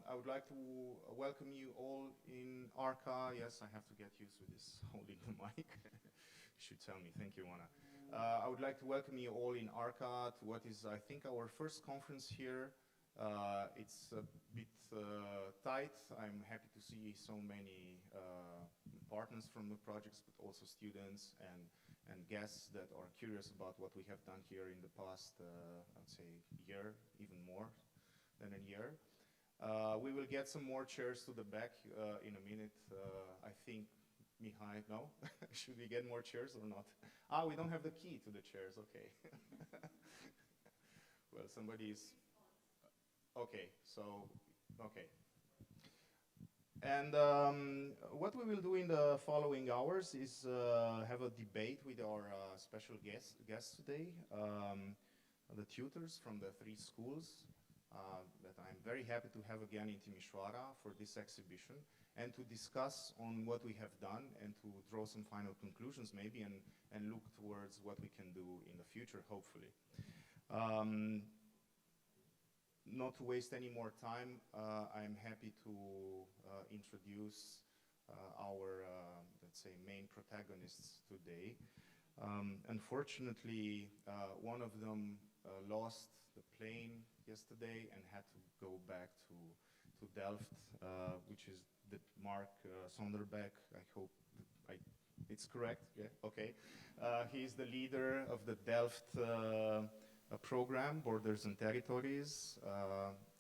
I would like to welcome you all in ARCA. Yes, I have to get used to this holding the mic. You should tell me. Thank you, Anna. I would like to welcome you all in ARCA to what is, I think, our first conference here. It's a bit tight. I'm happy to see so many partners from the projects, but also students and guests that are curious about what we have done here in the past, I'd say, year, even more than a year. We will get some more chairs to the back in a minute. I think, Mihai, no? Should we get more chairs or not? Ah, we don't have the key to the chairs, okay. Well, somebody's, okay, so, okay. And what we will do in the following hours is have a debate with our special guests today, the tutors from the 3 schools that I'm very happy to have again in Timișoara for this exhibition, and to discuss on what we have done and to draw some final conclusions maybe and look towards what we can do in the future, hopefully. Not to waste any more time, I'm happy to introduce our, let's say, main protagonists today. Unfortunately, one of them lost the plane yesterday and had to go back to Delft, which is the Marc Schoonderbeek. I hope it's correct. Yeah, okay. He's the leader of the Delft program, Borders and Territories.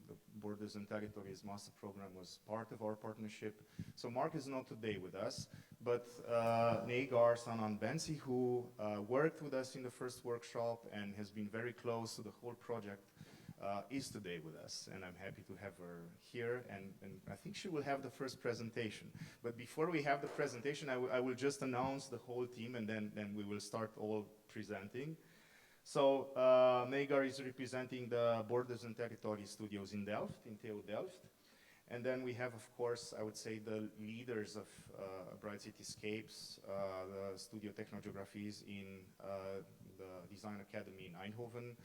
The Borders and Territories Master Program was part of our partnership. So Marc is not today with us, but Negar, Sanaan, Bensi, who worked with us in the first workshop and has been very close to the whole project, is today with us, and I'm happy to have her here, and I think she will have the first presentation. But before we have the presentation, I will just announce the whole team, and then we will start all presenting. So Negar is representing the Borders and Territories Studios in Delft, in TU Delft. And then we have, of course, I would say the leaders of Bright Cityscapes, the studio Technogeographies in the Design Academy in Eindhoven.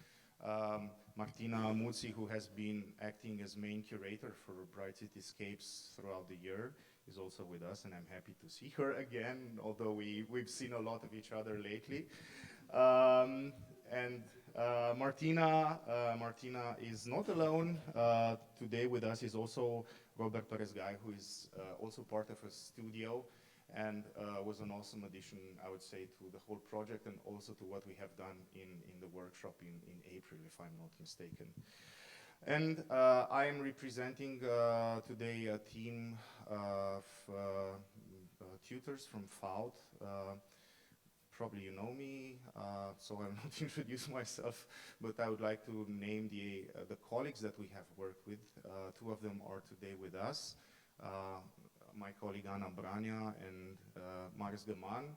Martina Muzi, who has been acting as main curator for Bright Cityscapes throughout the year, is also with us, and I'm happy to see her again, although we've seen a lot of each other lately. Martina is not alone. Today with us is also Roberto Perez Gayo, who is also part of a studio and was an awesome addition, I would say, to the whole project and also to what we have done in the workshop in April, if I'm not mistaken. And I am representing today a team of tutors from 𝗼𝗿𝗺. Probably you know me, so I will not introduce myself, but I would like to name the colleagues that we have worked with. 2 of them are today with us. My colleague Ana Brania and Marius Gaman,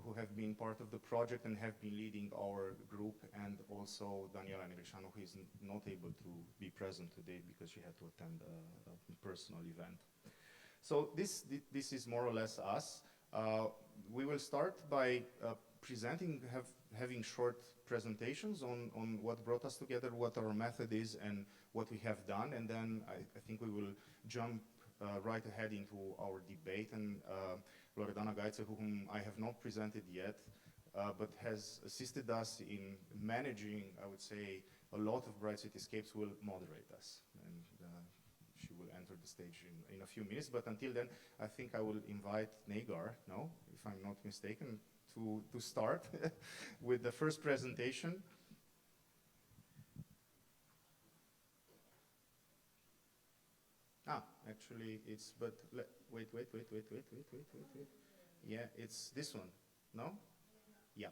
who have been part of the project and have been leading our group, and also Daniela Negreșanu, who is not able to be present today because she had to attend a personal event. So this is more or less us. We will start by presenting, having short presentations on what brought us together, what our method is, and what we have done, and then I think we will jump right ahead into our debate. And Loredana Gaiță, whom I have not presented yet, but has assisted us in managing, I would say, a lot of Bright Cityscapes, will moderate us. And she will enter the stage in a few minutes. But until then, I think I will invite Negar, no, if I'm not mistaken, to start with the first presentation. Actually, it's, but wait. Yeah, it's this one, no? Yeah.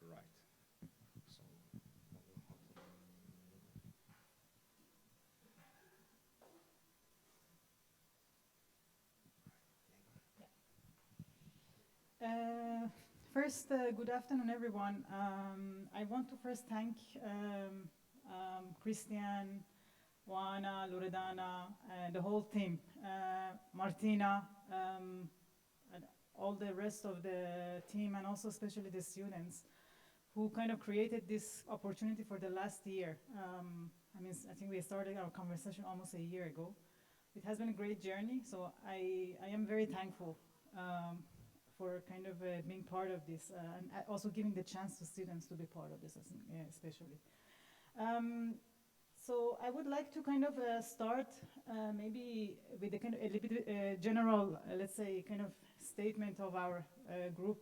Right. So, First, good afternoon, everyone. I want to first thank Cristian, Oana, Loredana, and the whole team, Martina, and all the rest of the team, and also especially the students who kind of created this opportunity for the last year. I think we started our conversation almost a year ago. It has been a great journey, so I am very thankful for kind of being part of this and also giving the chance to students to be part of this, especially. So I would like to kind of start maybe with a kind of a little bit general, let's say, kind of statement of our group.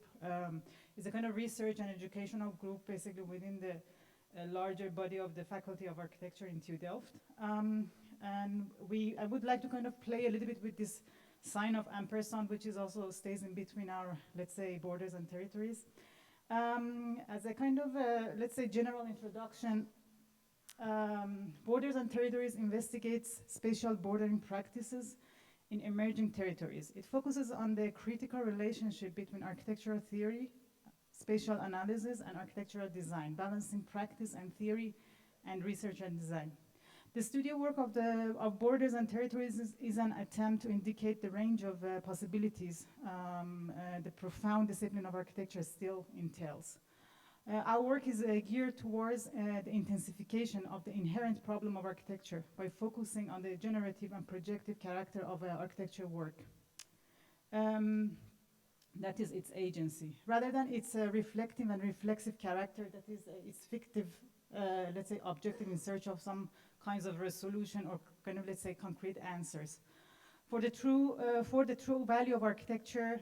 It's a kind of research and educational group, basically within the larger body of the Faculty of Architecture in TU Delft. And I would like to kind of play a little bit with this sign of ampersand, which is also stays in between our, let's say, borders and territories. As a kind of, let's say, general introduction, Borders and Territories investigates spatial bordering practices in emerging territories. It focuses on the critical relationship between architectural theory, spatial analysis, and architectural design, balancing practice and theory and research and design. The studio work of Borders and Territories is an attempt to indicate the range of possibilities the profound discipline of architecture still entails. Our work is geared towards the intensification of the inherent problem of architecture by focusing on the generative and projective character of architecture work. That is its agency, rather than its reflective and reflexive character, that is its fictive, let's say, objective in search of some kinds of resolution or kind of, let's say, concrete answers. For the true value of architecture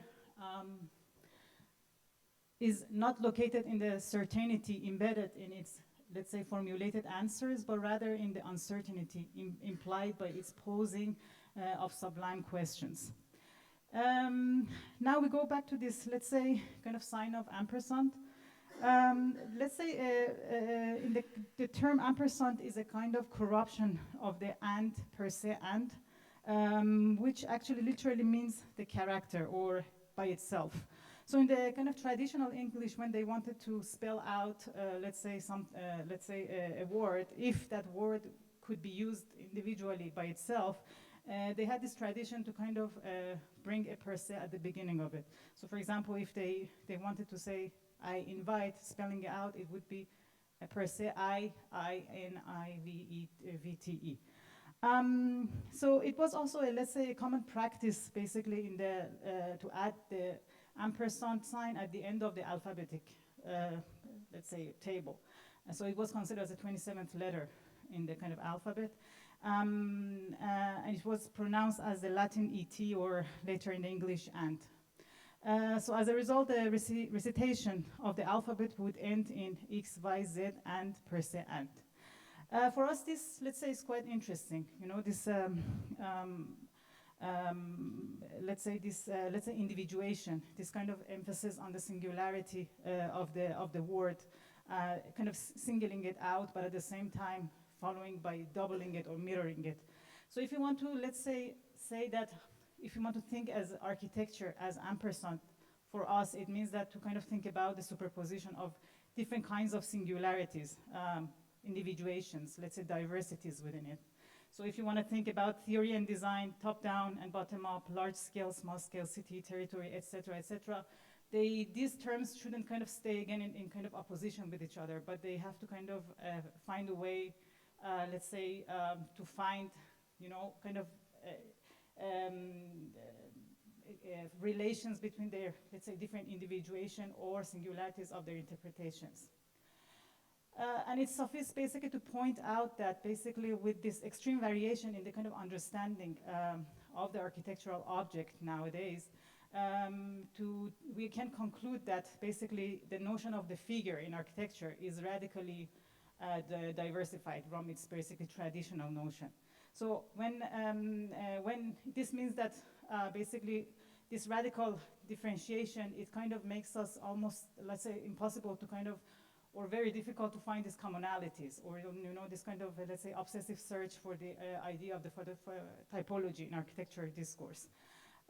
is not located in the certainty embedded in its, let's say, formulated answers, but rather in the uncertainty implied by its posing of sublime questions. Now we go back to this, let's say, kind of sign of ampersand. Let's say the term ampersand is a kind of corruption of the and per se and, which actually literally means the character or by itself. So in the kind of traditional English, when they wanted to spell out, let's say a word, if that word could be used individually by itself, they had this tradition to kind of bring a per se at the beginning of it. So for example, if they wanted to say, I invite, spelling it out, it would be a per se I-N-I-V-E-V-T-E. So it was also, let's say, a common practice, basically, in the to add the ampersand sign at the end of the alphabetic, let's say, table. So it was considered as the 27th letter in the kind of alphabet. And it was pronounced as the Latin ET or later in the English and. So as a result, the recitation of the alphabet would end in X, Y, Z, and per se and. For us, this, let's say, is quite interesting. You know, this, let's say individuation, this kind of emphasis on the singularity of the word, kind of singling it out, but at the same time following by doubling it or mirroring it. So if you want to, let's say that if you want to think as architecture as ampersand, for us it means that to kind of think about the superposition of different kinds of singularities, individuations, let's say diversities within it. So if you want to think about theory and design, top-down and bottom-up, large-scale, small-scale, city, territory, etc., these terms shouldn't kind of stay again in kind of opposition with each other, but they have to kind of find a way, let's say, to find, you know, kind of relations between their, let's say, different individuation or singularities of their interpretations. And it's suffice basically to point out that basically with this extreme variation in the kind of understanding of the architectural object nowadays, we can conclude that basically the notion of the figure in architecture is radically diversified from its basically traditional notion. So when this means that basically this radical differentiation, it kind of makes us almost, let's say, impossible to kind of, or very difficult to find these commonalities, or you know, this kind of, let's say, obsessive search for the idea of the typology in architecture discourse.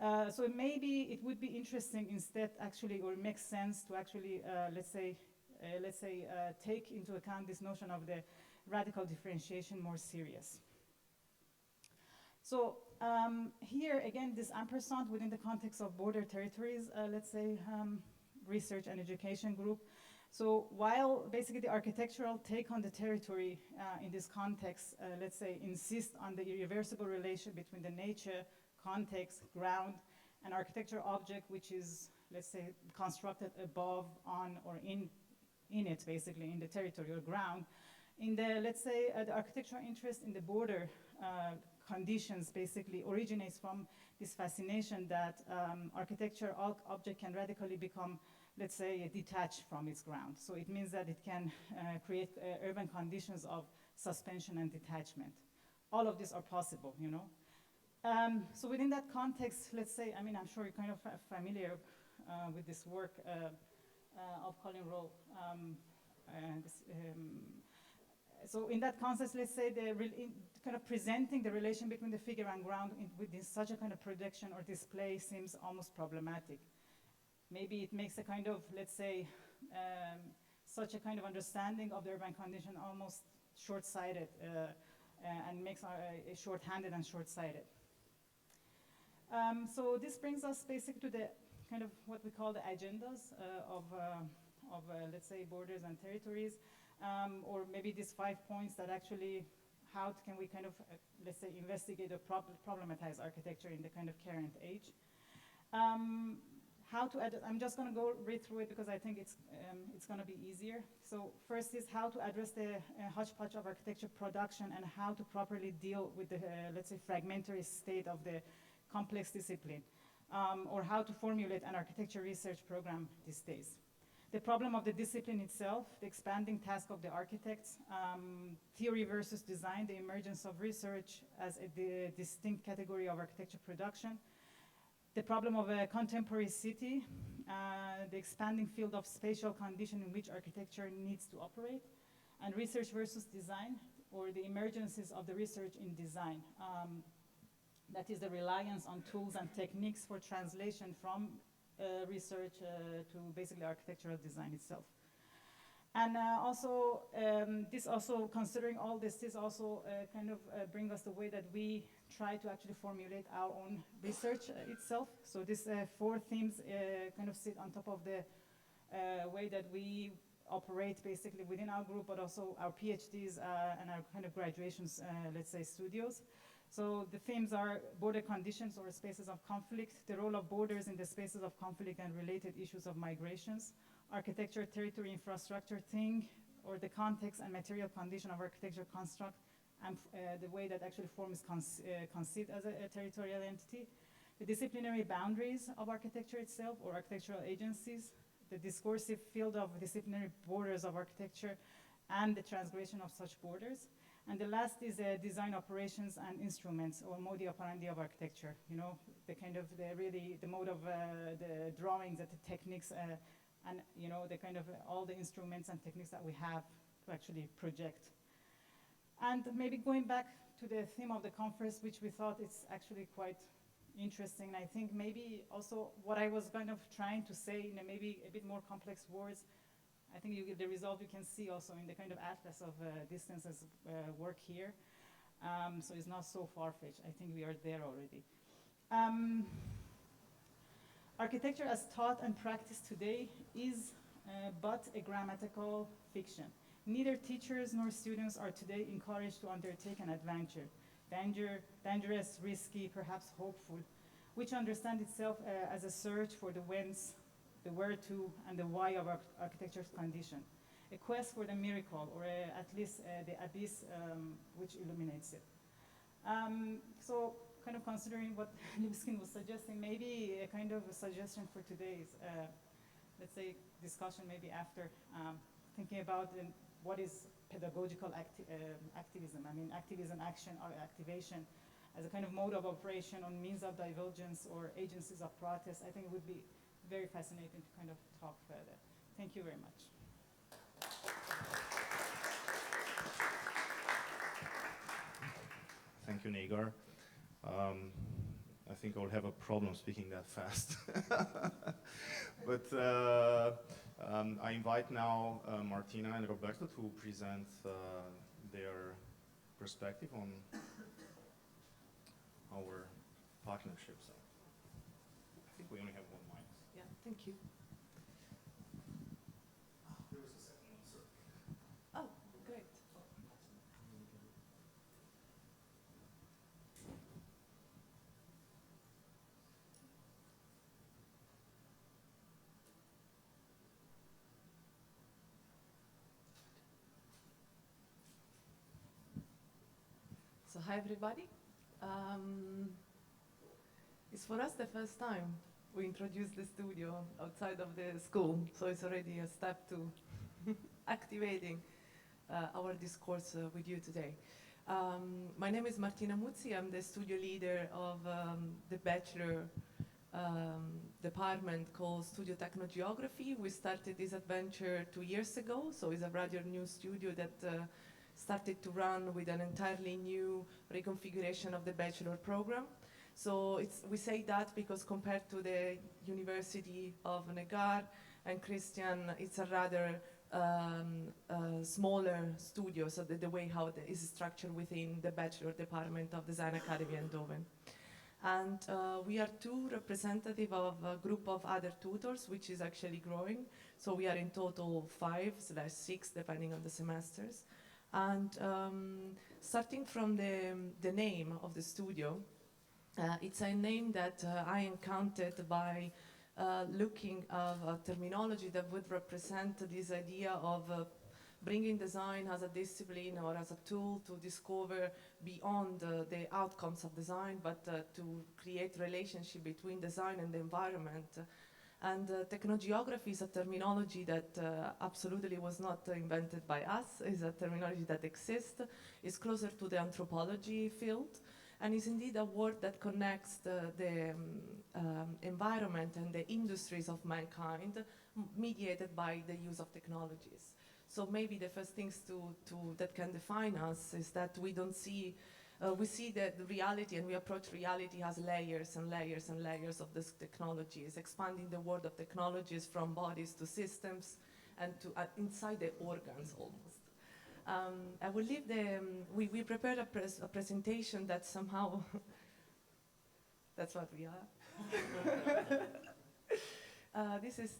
So maybe it would be interesting instead, actually, or it makes sense to actually, let's say, take into account this notion of the radical differentiation more serious. So here again, this ampersand within the context of border territories, let's say, research and education group. So while basically the architectural take on the territory in this context, let's say, insists on the irreversible relation between the nature, context, ground, and architecture object, which is, let's say, constructed above, on, or in it, basically, in the territory or ground. In the, let's say, the architectural interest in the border conditions basically originates from this fascination that architecture object can radically become, let's say, detached from its ground. So it means that it can create urban conditions of suspension and detachment. All of these are possible, you know. So within that context, let's say, I mean, I'm sure you're kind of familiar with this work of Colin Rowe. So in that context, let's say, kind of presenting the relation between the figure and ground within such a kind of projection or display seems almost problematic. Maybe it makes a kind of, let's say, such a kind of understanding of the urban condition almost short-sighted and makes a short-handed and short-sighted. So this brings us basically to the kind of what we call the agendas of let's say, borders and territories, or maybe these 5 points that actually, how can we kind of, let's say, investigate or problematize architecture in the kind of current age. How to I'm just going to read through it because I think it's going to be easier. So first is how to address the hodgepodge of architecture production and how to properly deal with the, let's say, fragmentary state of the complex discipline, or how to formulate an architecture research program these days. The problem of the discipline itself, the expanding task of the architects, theory versus design, the emergence of research as a distinct category of architecture production, the problem of a contemporary city, the expanding field of spatial condition in which architecture needs to operate, and research versus design, or the emergences of the research in design. That is the reliance on tools and techniques for translation from research to basically architectural design itself. And also, this also, considering all this, this also kind of bring us the way that we try to actually formulate our own research itself. So these 4 themes kind of sit on top of the way that we operate basically within our group, but also our PhDs and our kind of graduations, let's say, studios. So the themes are border conditions or spaces of conflict, the role of borders in the spaces of conflict and related issues of migrations, architecture, territory, infrastructure thing, or the context and material condition of architecture construct, and the way that actually form is conceived as a territorial entity, the disciplinary boundaries of architecture itself or architectural agencies, the discursive field of disciplinary borders of architecture, and the transgression of such borders. And the last is design operations and instruments, or modi operandi of architecture. You know, the kind of the mode of the drawings, the techniques, and you know, the kind of all the instruments and techniques that we have to actually project. And maybe going back to the theme of the conference, which we thought is actually quite interesting. I think maybe also what I was kind of trying to say in maybe a bit more complex words, I think the result you can see also in the kind of atlas of distances work here. So it's not so far-fetched. I think we are there already. Architecture as taught and practiced today is but a grammatical fiction. Neither teachers nor students are today encouraged to undertake an adventure, dangerous, risky, perhaps hopeful, which understands itself as a search for the whence, the where to, and the why of architecture's condition. A quest for the miracle, or at least the abyss which illuminates it. So kind of considering what Lipskin was suggesting, maybe a kind of a suggestion for today's, let's say, discussion maybe after, thinking about what is pedagogical activism. I mean, activism, action, or activation as a kind of mode of operation on means of divergence or agencies of protest. I think it would be very fascinating to kind of talk further. Thank you very much. Thank you, Negar. I think I'll have a problem speaking that fast. But I invite now Martina and Roberto to present their perspective on our partnership. So I think we only have 1 mic. Yeah, thank you. There was So hi everybody. It's for us the first time we introduce the studio outside of the school, so it's already a step to activating our discourse with you today. My name is Martina Muzi. I'm the studio leader of the bachelor department called Studio Technogeography. We started this adventure 2 years ago, so it's a rather new studio that started to run with an entirely new reconfiguration of the bachelor program. So we say that because compared to the University of Negar and Cristian, it's a rather smaller studio, so the way how it is structured within the bachelor department of Design Academy Eindhoven. And we are two representative of a group of other tutors, which is actually growing. So we are in total 5/6, depending on the semesters. And starting from the name of the studio, it's a name that I encountered by looking at a terminology that would represent this idea of bringing design as a discipline or as a tool to discover beyond the outcomes of design, but to create relationship between design and the environment. And Technogeography is a terminology that absolutely was not invented by us. It's a terminology that exists. It's closer to the anthropology field, and is indeed a word that connects the environment and the industries of mankind, mediated by the use of technologies. So maybe the first things that can define us is that we don't see we see that the reality, and we approach reality as layers and layers and layers of this technologies, expanding the world of technologies from bodies to systems and to inside the organs almost. I will leave we prepared a presentation that somehow, that's what we are. This is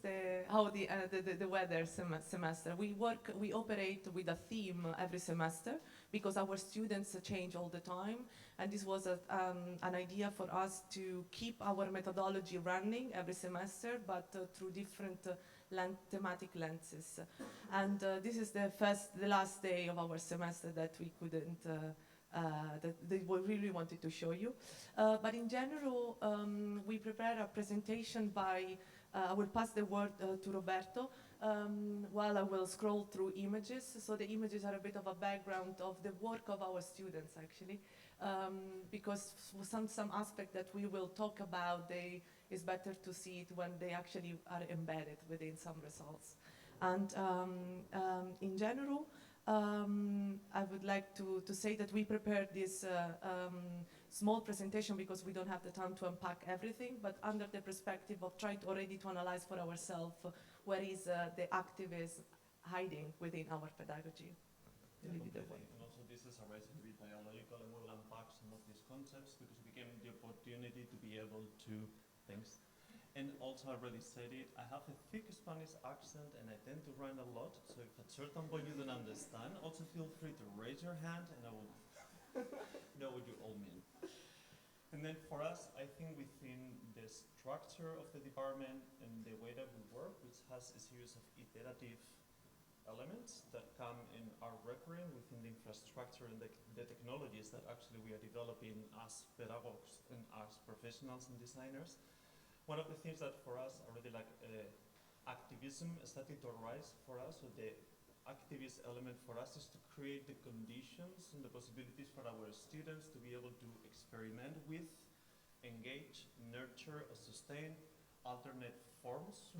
how the weather semester. We operate with a theme every semester because our students change all the time, and this was an idea for us to keep our methodology running every semester, but through different thematic lenses. And this is the last day of our semester that we couldn't. That we really wanted to show you. But in general, we prepared a presentation by. I will pass the word to Roberto while I will scroll through images. So the images are a bit of a background of the work of our students, actually, because some aspect that we will talk about, it's better to see it when they actually are embedded within some results. And in general, I would like to say that we prepared this small presentation because we don't have the time to unpack everything, but under the perspective of trying already to analyze for ourselves where is the activism hiding within our pedagogy. Yeah, and also this is a recipe biological, and we'll unpack some of these concepts because we gave the opportunity to be able to, thanks. And also I already said it, I have a thick Spanish accent and I tend to rhyme a lot, so if at certain point you don't understand, also feel free to raise your hand and I will know what you all mean. And then for us, I think within the structure of the department and the way that we work, which has a series of iterative elements that come in our recurring within the infrastructure and the technologies that actually we are developing as pedagogues and as professionals and designers. One of the things that for us are really like activism starting to arise for us, so the activist element for us is to create the conditions and the possibilities for our students to be able to experiment with, engage, nurture, or sustain alternate forms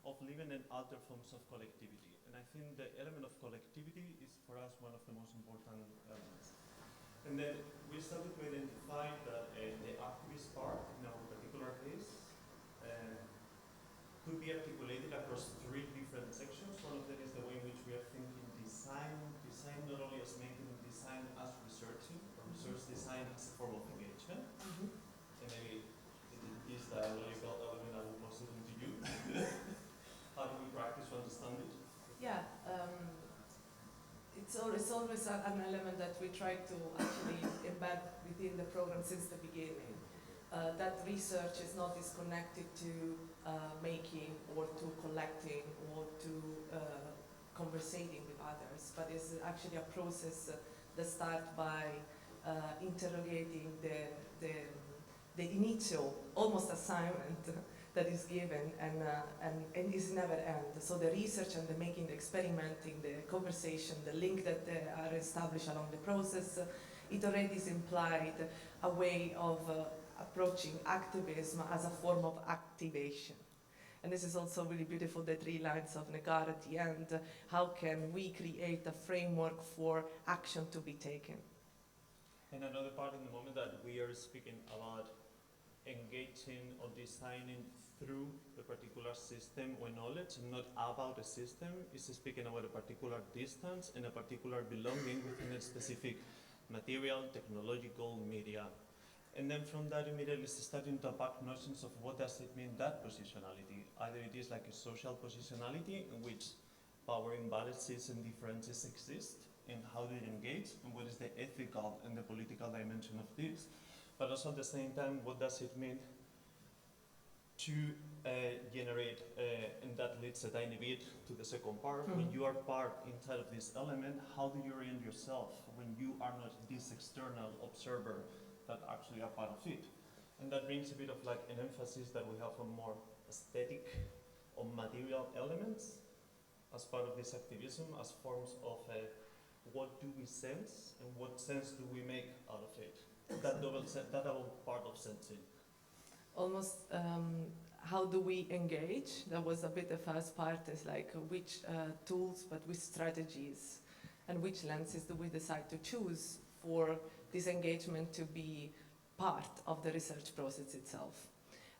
of living and other forms of collectivity. And I think the element of collectivity is for us one of the most important elements. And then we started to identify that the activist part, in our particular case, could be articulated across 3 different sections. One of them is the way in which we are thinking design not only as making design as researching, or research design as a form of engagement. And maybe it is the logical element I will pose it to you. How do we practice to understand it? Yeah, it's always an element that we try to actually embed within the program since the beginning. That research is not disconnected to making or to collecting or to conversating with others, but is actually a process that starts by interrogating the initial, almost assignment that is given and is never end. So the research and the making, the experimenting, the conversation, the link that are established along the process, it already is implied a way of approaching activism as a form of activation. And this is also really beautiful, the 3 lines of Negar at the end. How can we create a framework for action to be taken? And another part in the moment that we are speaking about engaging or designing through the particular system or knowledge, not about a system, is speaking about a particular distance and a particular belonging within a specific material, technological, media. And then from that immediately it's starting to unpack notions of what does it mean, that positionality. Either it is like a social positionality in which power imbalances and differences exist and how they engage, and what is the ethical and the political dimension of this. But also at the same time, what does it mean to generate, and that leads a tiny bit to the second part, when you are part inside of this element, how do you orient yourself when you are not this external observer that actually are part of it? And that brings a bit of like an emphasis that we have on more aesthetic or material elements as part of this activism, as forms of what do we sense and what sense do we make out of it? That double part of sensing. Almost how do we engage? That was a bit the first part, is like which tools, but which strategies and which lenses do we decide to choose for this engagement to be part of the research process itself.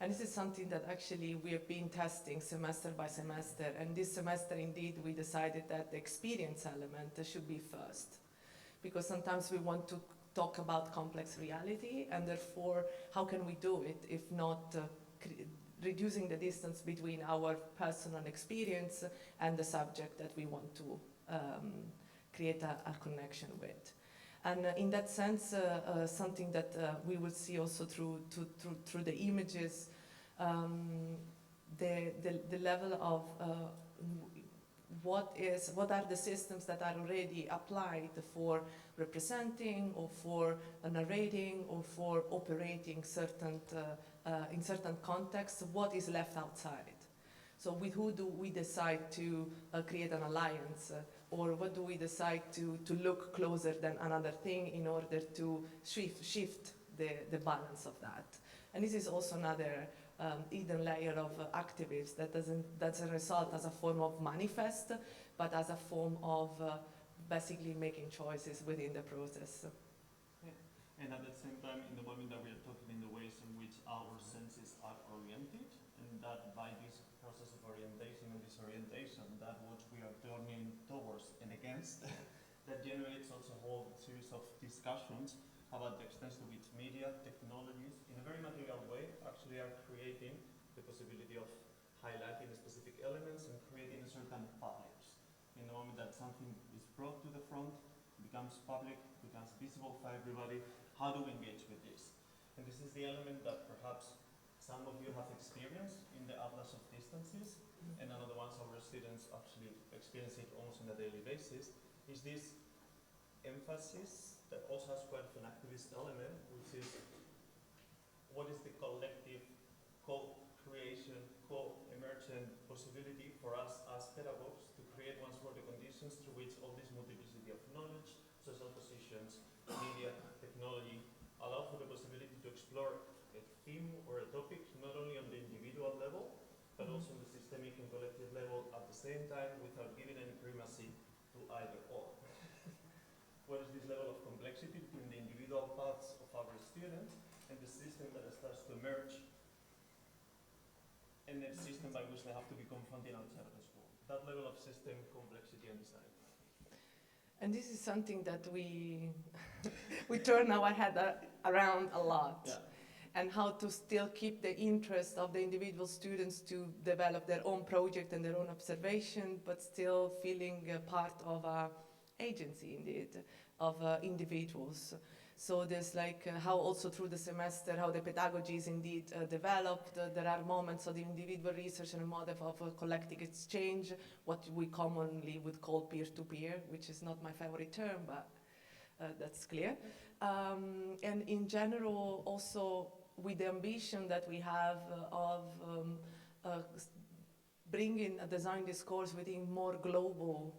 And this is something that actually we have been testing semester by semester, and this semester indeed we decided that the experience element should be first, because sometimes we want to talk about complex reality, and therefore how can we do it if not reducing the distance between our personal experience and the subject that we want to create a connection with. And in that sense, something that we will see also through the images, the level of what are the systems that are already applied for representing or for narrating or for operating certain in certain contexts, what is left outside. So with who do we decide to create an alliance, or what do we decide to look closer than another thing in order to shift the balance of that. And this is also another hidden layer of activism that doesn't result as a form of manifest, but as a form of basically making choices within the process. Yeah. And at the same time, in the moment that we are talking in the ways in which our senses are oriented, and that by this process of orientation and disorientation, that what we are turning towards and against, that generates also a whole series of discussions about the extent to which media, technologies, in a very material way, actually are creating the possibility of highlighting specific elements and creating a certain publics. In the moment that something is brought to the front, becomes public, becomes visible for everybody, how do we engage with this? And this is the element that perhaps some of you have experienced in the Atlas of Distances, and another ones our students actually experience it almost on a daily basis, is this emphasis that also has quite an activist element, which is what is the collective co-creation, co-emergent possibility for us as pedagogues to create once more the conditions through which all this multiplicity of knowledge, social positions, media, technology, allow for the possibility to explore a theme or a topic not only on the individual level, but also on the systemic and collective level at the same time without giving any primacy to either or. What is this level of complexity between the individual paths of our students and the system that starts to emerge, and the system by which they have to be confronted outside of the school? That level of system complexity and design. And this is something that we turn our head around a lot. Yeah. And how to still keep the interest of the individual students to develop their own project and their own observation, but still feeling a part of a agency, indeed, of individuals. So there's like how also through the semester, how the pedagogy is indeed developed. There are moments of the individual research and a model of collective exchange, what we commonly would call peer-to-peer, which is not my favorite term, but That's clear. And in general, also with the ambition that we have of bringing a design discourse within more global,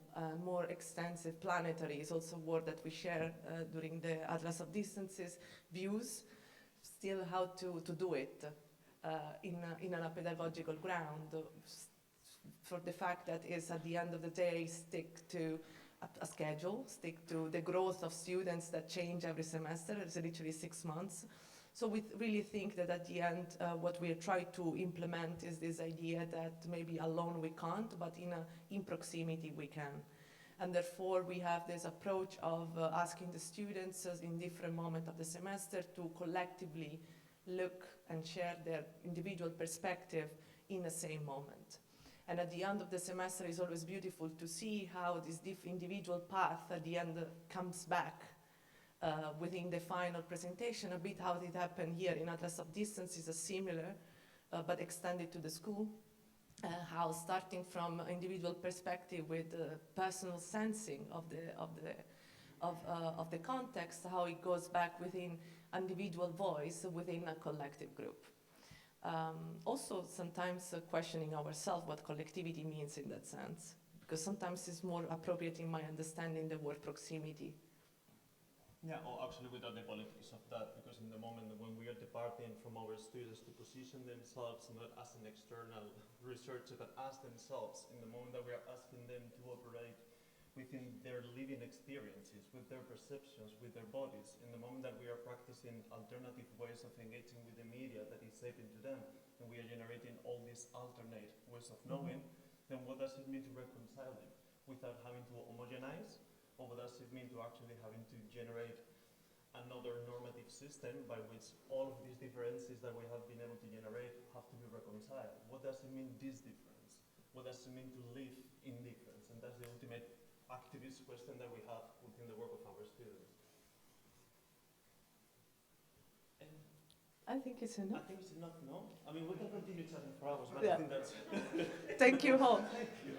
more extensive planetary is also a word that we share during the Atlas of Distances views, still how to do it in a pedagogical ground, for the fact that is at the end of the day stick to a schedule, stick to the growth of students that change every semester. It's literally 6 months. So we really think that at the end, what we try to implement is this idea that maybe alone we can't, but in proximity we can. And therefore we have this approach of asking the students in different moments of the semester to collectively look and share their individual perspective in the same moment. And at the end of the semester, it's always beautiful to see how this individual path at the end comes back within the final presentation. A bit how it happened here in Atlas of Distance is a similar, but extended to the school. How starting from individual perspective with personal sensing of the context, how it goes back within individual voice within a collective group. Also, sometimes questioning ourselves what collectivity means in that sense, because sometimes it's more appropriate in my understanding the word proximity. Yeah, or actually without the politics of that, because in the moment when we are departing from our students to position themselves not as an external researcher, but as themselves, in the moment that we are asking them to operate within their living experiences, with their perceptions, with their bodies, in the moment that we are practicing alternative ways of engaging with the media that is shaping to them, and we are generating all these alternate ways of knowing, then what does it mean to reconcile them without having to homogenize, or what does it mean to actually having to generate another normative system by which all of these differences that we have been able to generate have to be reconciled? What does it mean, this difference? What does it mean to live in difference? And that's the ultimate activist question that we have within the work of our students. And I think it's enough. I think it's enough, no? I mean, we can continue chatting for hours, but Yeah. I think that's... Thank you all. Thank you.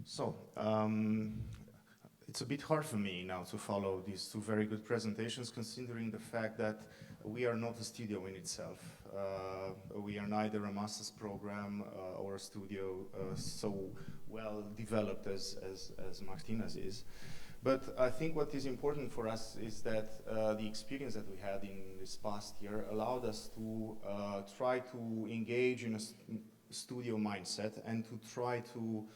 So, it's a bit hard for me now to follow these two very good presentations, considering the fact that we are not a studio in itself. We are neither a master's program or a studio so well developed as Martina's is. But I think what is important for us is that the experience that we had in this past year allowed us to try to engage in a studio mindset and to try to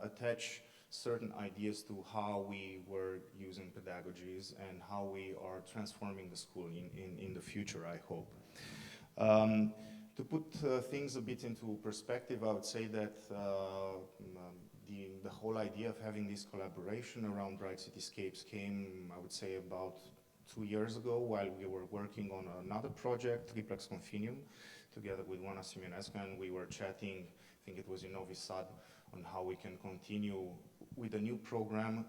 attach certain ideas to how we were using pedagogies and how we are transforming the school in the future, I hope. To put things a bit into perspective, I would say that the whole idea of having this collaboration around Bright Cityscapes came, I would say, about 2 years ago while we were working on another project, Triplex Confinium, together with Oana Simonescu, and we were chatting, I think it was in Novi Sad, on how we can continue with a new program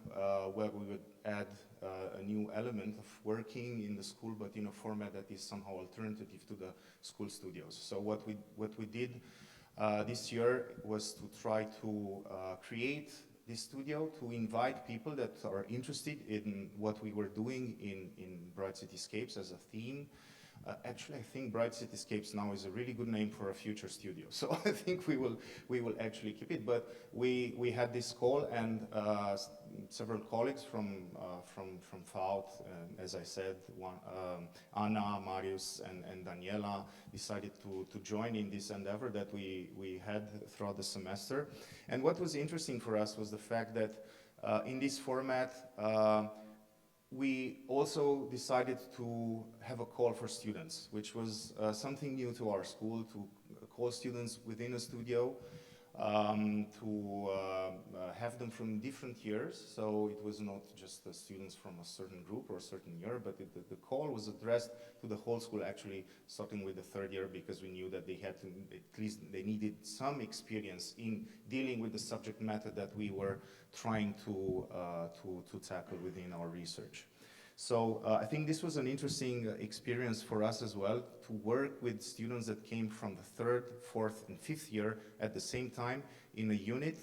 where we would add a new element of working in the school, but in a format that is somehow alternative to the school studios. So what we did this year was to try to create this studio, to invite people that are interested in what we were doing in Bright Cityscapes as a theme. Actually, I think Bright Cityscapes now is a really good name for a future studio. So I think we will actually keep it. But we had this call, and several colleagues from 𝗼𝗺𝗺, as I said, Anna, Marius, and Daniela decided to join in this endeavor that we had throughout the semester. And what was interesting for us was the fact that in this format, we also decided to have a call for students, which was something new to our school, to call students within a studio to have them from different years. So it was not just the students from a certain group or a certain year, but the call was addressed to the whole school, actually starting with the third year, because we knew that they had to, at least they needed some experience in dealing with the subject matter that we were trying to tackle within our research. So I think this was an interesting experience for us as well, to work with students that came from the third, fourth, and fifth year at the same time in a unit.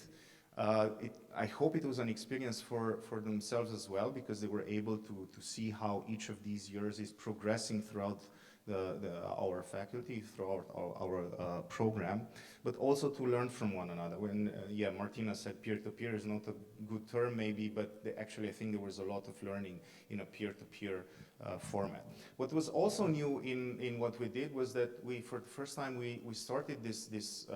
I hope it was an experience for themselves as well, because they were able to see how each of these years is progressing throughout our faculty, throughout our program, but also to learn from one another. When, yeah, Martina said peer-to-peer is not a good term maybe, but actually I think there was a lot of learning in a peer-to-peer format. What was also new in what we did was that for the first time, we started this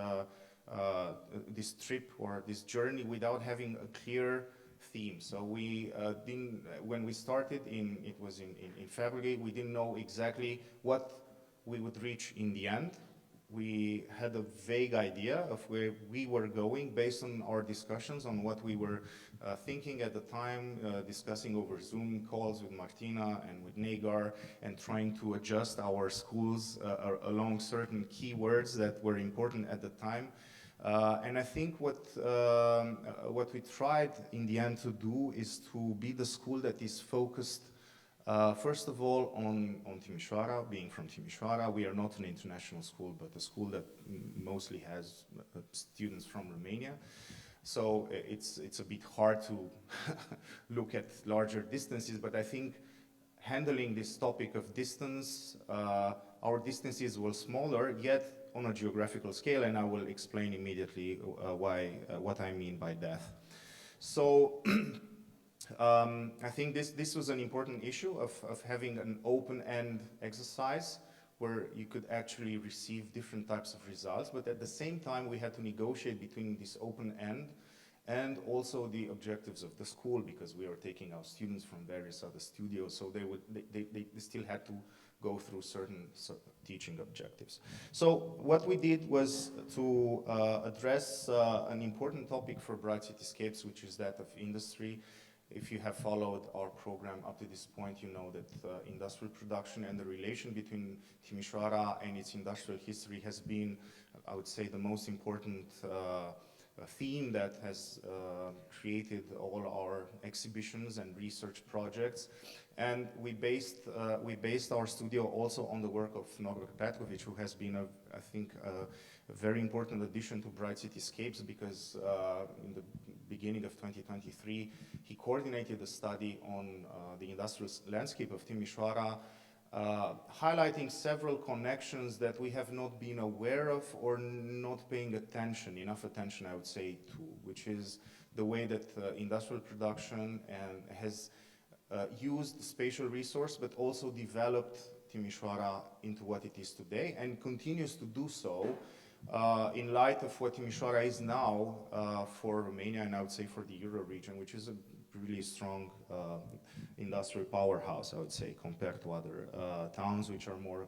trip or this journey without having a clear theme. So we didn't, when we started it was in February, we didn't know exactly what we would reach in the end. We had a vague idea of where we were going based on our discussions on what we were thinking at the time, discussing over Zoom calls with Martina and with Negar, and trying to adjust our schools along certain keywords that were important at the time. And I think what we tried in the end to do is to be the school that is focused, first of all, on Timișoara. Being from Timișoara, we are not an international school, but a school that mostly has students from Romania. So it's a bit hard to look at larger distances, but I think handling this topic of distance, our distances were smaller, yet on a geographical scale, and I will explain immediately what I mean by that. So I think this was an important issue of having an open-end exercise where you could actually receive different types of results, but at the same time we had to negotiate between this open end and also the objectives of the school, because we were taking our students from various other studios, so they still had to go through certain teaching objectives. So what we did was to address an important topic for Bright Cityscapes, which is that of industry. If you have followed our program up to this point, you know that industrial production and the relation between Timișoara and its industrial history has been, I would say, the most important theme that has created all our exhibitions and research projects. And we based our studio also on the work of Norbert Petković, who has been, I think, a very important addition to Bright Cityscapes, because in the beginning of 2023, he coordinated a study on the industrial landscape of Timișoara, highlighting several connections that we have not been aware of or not paying enough attention, I would say, to, which is the way that industrial production has used spatial resource, but also developed Timișoara into what it is today, and continues to do so in light of what Timișoara is now for Romania, and I would say for the Euro region, which is a really strong industrial powerhouse, I would say, compared to other towns which are more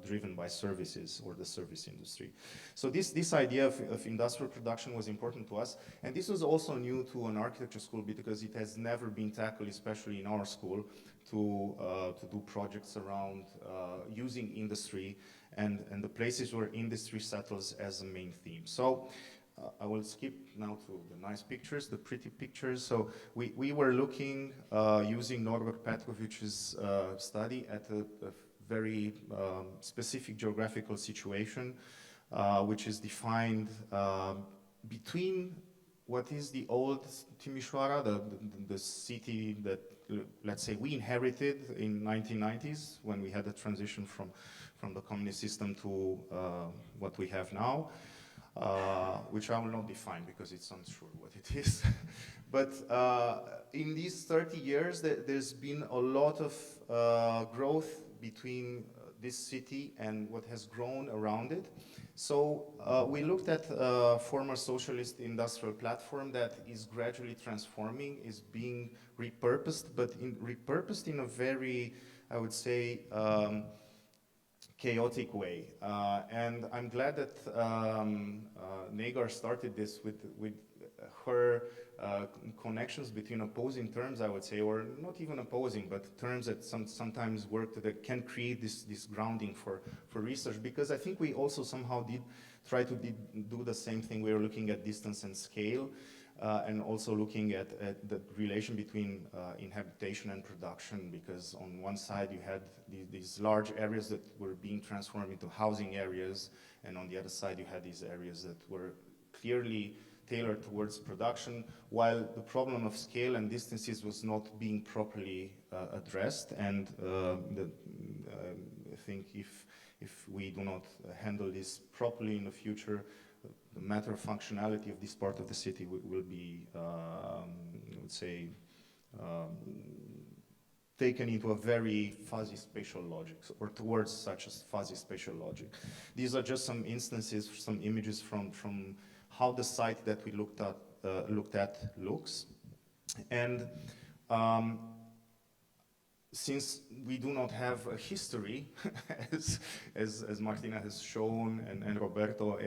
driven by services or the service industry. So this idea of industrial production was important to us, and this was also new to an architecture school, because it has never been tackled, especially in our school, to do projects around using industry and the places where industry settles as a main theme. So I will skip now to the nice pictures, the pretty pictures. So we were looking, using Norbert Petković's study, at a very specific geographical situation, which is defined between what is the old Timișoara, the city that, let's say, we inherited in 1990s when we had a transition from the communist system to what we have now. Which I will not define because it's unsure what it is. But in these 30 years, there's been a lot of growth between this city and what has grown around it. So we looked at a former socialist industrial platform that is gradually transforming, is being repurposed, but repurposed in a very, I would say, chaotic way. And I'm glad that Negar started this with her connections between opposing terms, I would say, or not even opposing, but terms that sometimes work that can create this grounding for research, because I think we also somehow did try to do the same thing. We were looking at distance and scale, and also looking at the relation between inhabitation and production, because on one side you had these large areas that were being transformed into housing areas, and on the other side you had these areas that were clearly tailored towards production, while the problem of scale and distances was not being properly addressed. And I think if we do not handle this properly in the future, the matter of functionality of this part of the city will be, I would say, taken into a very fuzzy spatial logic, or towards such a fuzzy spatial logic. These are just some instances, some images from how the site that we looked at looks. And since we do not have a history, as Martina has shown, and Roberto,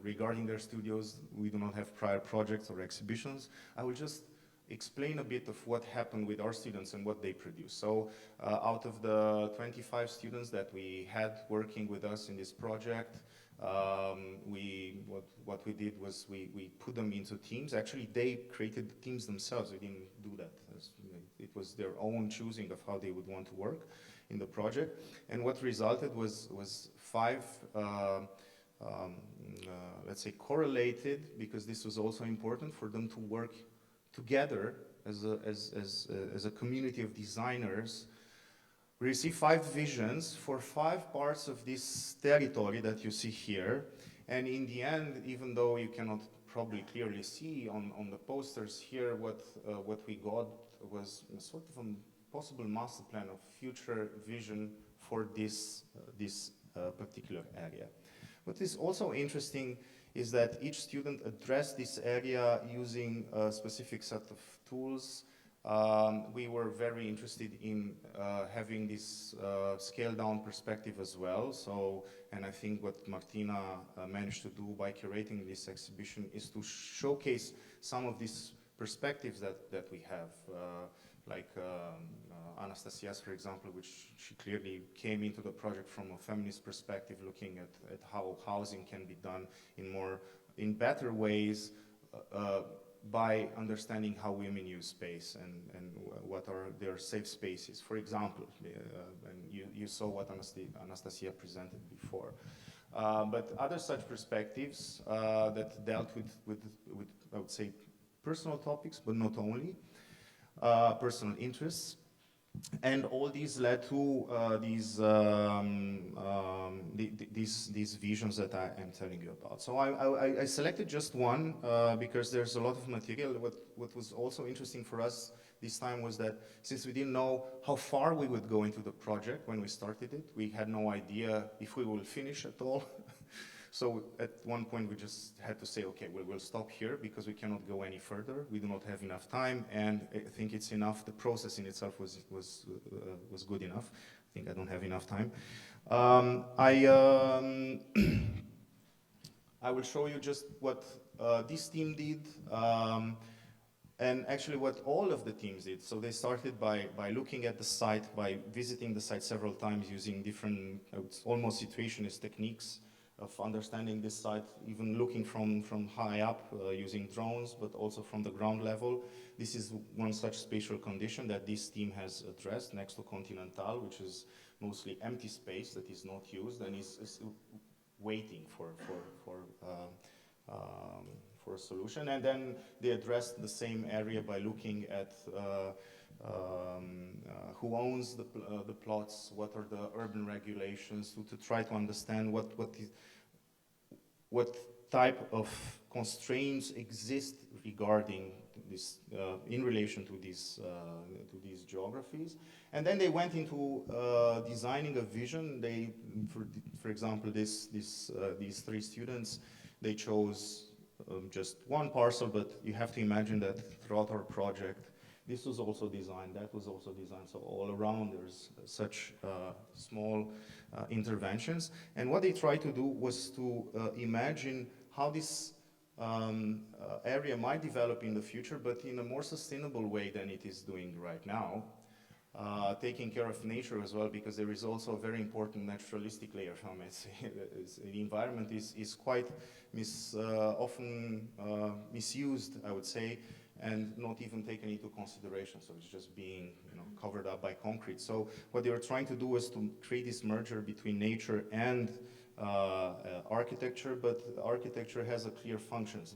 regarding their studios, we do not have prior projects or exhibitions, I will just explain a bit of what happened with our students and what they produce. So out of the 25 students that we had working with us in this project, what we did was we put them into teams. Actually, they created the teams themselves. We didn't do that. It was their own choosing of how they would want to work in the project. And what resulted was 5, let's say, correlated, because this was also important for them to work together as a community of designers. We received 5 visions for 5 parts of this territory that you see here. And in the end, even though you cannot probably clearly see on the posters here, what we got was a sort of a possible master plan of future vision for this particular area. What is also interesting is that each student addressed this area using a specific set of tools. We were very interested in having this scaled down perspective as well. So, and I think what Martina managed to do by curating this exhibition is to showcase some of these perspectives that we have, like Anastasia's, for example, which she clearly came into the project from a feminist perspective, looking at how housing can be done in better ways, by understanding how women use space and what are their safe spaces, for example. And you saw what Anastasia presented before. But other such perspectives that dealt with, I would say, personal topics, but not only, personal interests. And all these led to these visions that I am telling you about. So I selected just one because there's a lot of material. What was also interesting for us this time was that since we didn't know how far we would go into the project when we started it, we had no idea if we will finish at all. So at one point we just had to say, okay, we'll stop here because we cannot go any further. We do not have enough time, and I think it's enough. The process in itself was good enough. I think I don't have enough time. I will show you just what this team did, and actually what all of the teams did. So they started by looking at the site, by visiting the site several times using different, almost situationist techniques of understanding this site, even looking from high up using drones, but also from the ground level. This is one such spatial condition that this team has addressed next to Continental, which is mostly empty space that is not used and is waiting for a solution. And then they addressed the same area by looking at who owns the plots, what are the urban regulations, to try to understand what type of constraints exist regarding this, in relation to these geographies. And then they went into designing a vision. They, for example, these 3 students, they chose just one parcel, but you have to imagine that throughout our project, This was also designed, that was also designed. So all around there's such small interventions. And what they tried to do was to imagine how this area might develop in the future, but in a more sustainable way than it is doing right now. Taking care of nature as well, because there is also a very important naturalistic layer, I might say. The environment is quite often misused, I would say, and not even taken into consideration. So it's just being covered up by concrete. So what they were trying to do was to create this merger between nature and architecture, but architecture has a clear functions.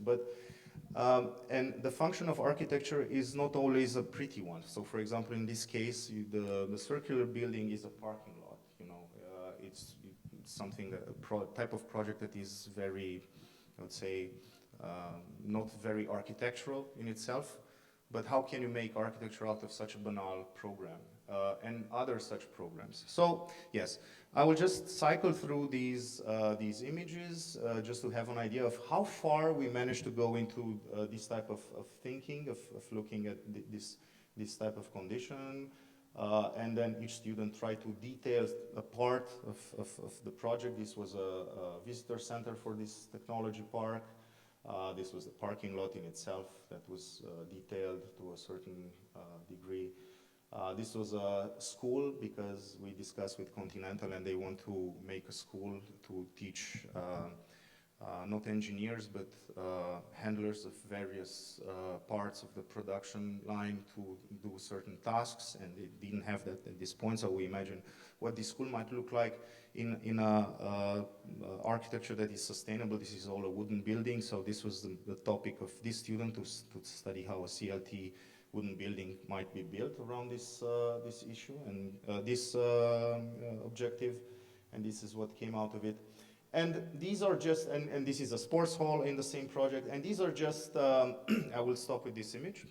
And the function of architecture is not always a pretty one. So, for example, in this case, the circular building is a parking lot. It's something, type of project that is very, I would say, not very architectural in itself. But how can you make architecture out of such a banal program and other such programs? So, yes. I will just cycle through these images just to have an idea of how far we managed to go into this type of thinking, of looking at this type of condition. And then each student tried to detail a part of the project. This was a visitor center for this technology park. This was the parking lot in itself that was detailed to a certain degree. This was a school because we discussed with Continental and they want to make a school to teach not engineers but handlers of various parts of the production line to do certain tasks, and they didn't have that at this point, so we imagine what this school might look like in a architecture that is sustainable. This is all a wooden building, so this was the topic of this student to study how a CLT wooden building might be built around this issue and this objective, and this is what came out of it. And these are just, and this is a sports hall in the same project, and these are just, I will stop with this image.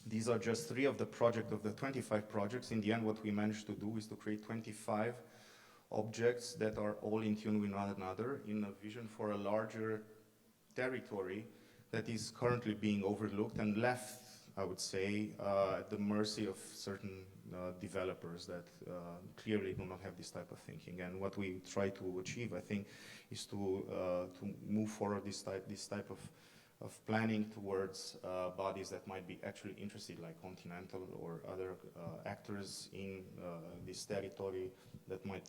These are just 3 of the 25 projects. In the end, what we managed to do is to create 25 objects that are all in tune with one another in a vision for a larger territory that is currently being overlooked and left, I would say, at the mercy of certain developers that clearly do not have this type of thinking. And what we try to achieve, I think, is to move forward this type of planning towards bodies that might be actually interested, like Continental or other actors in this territory that might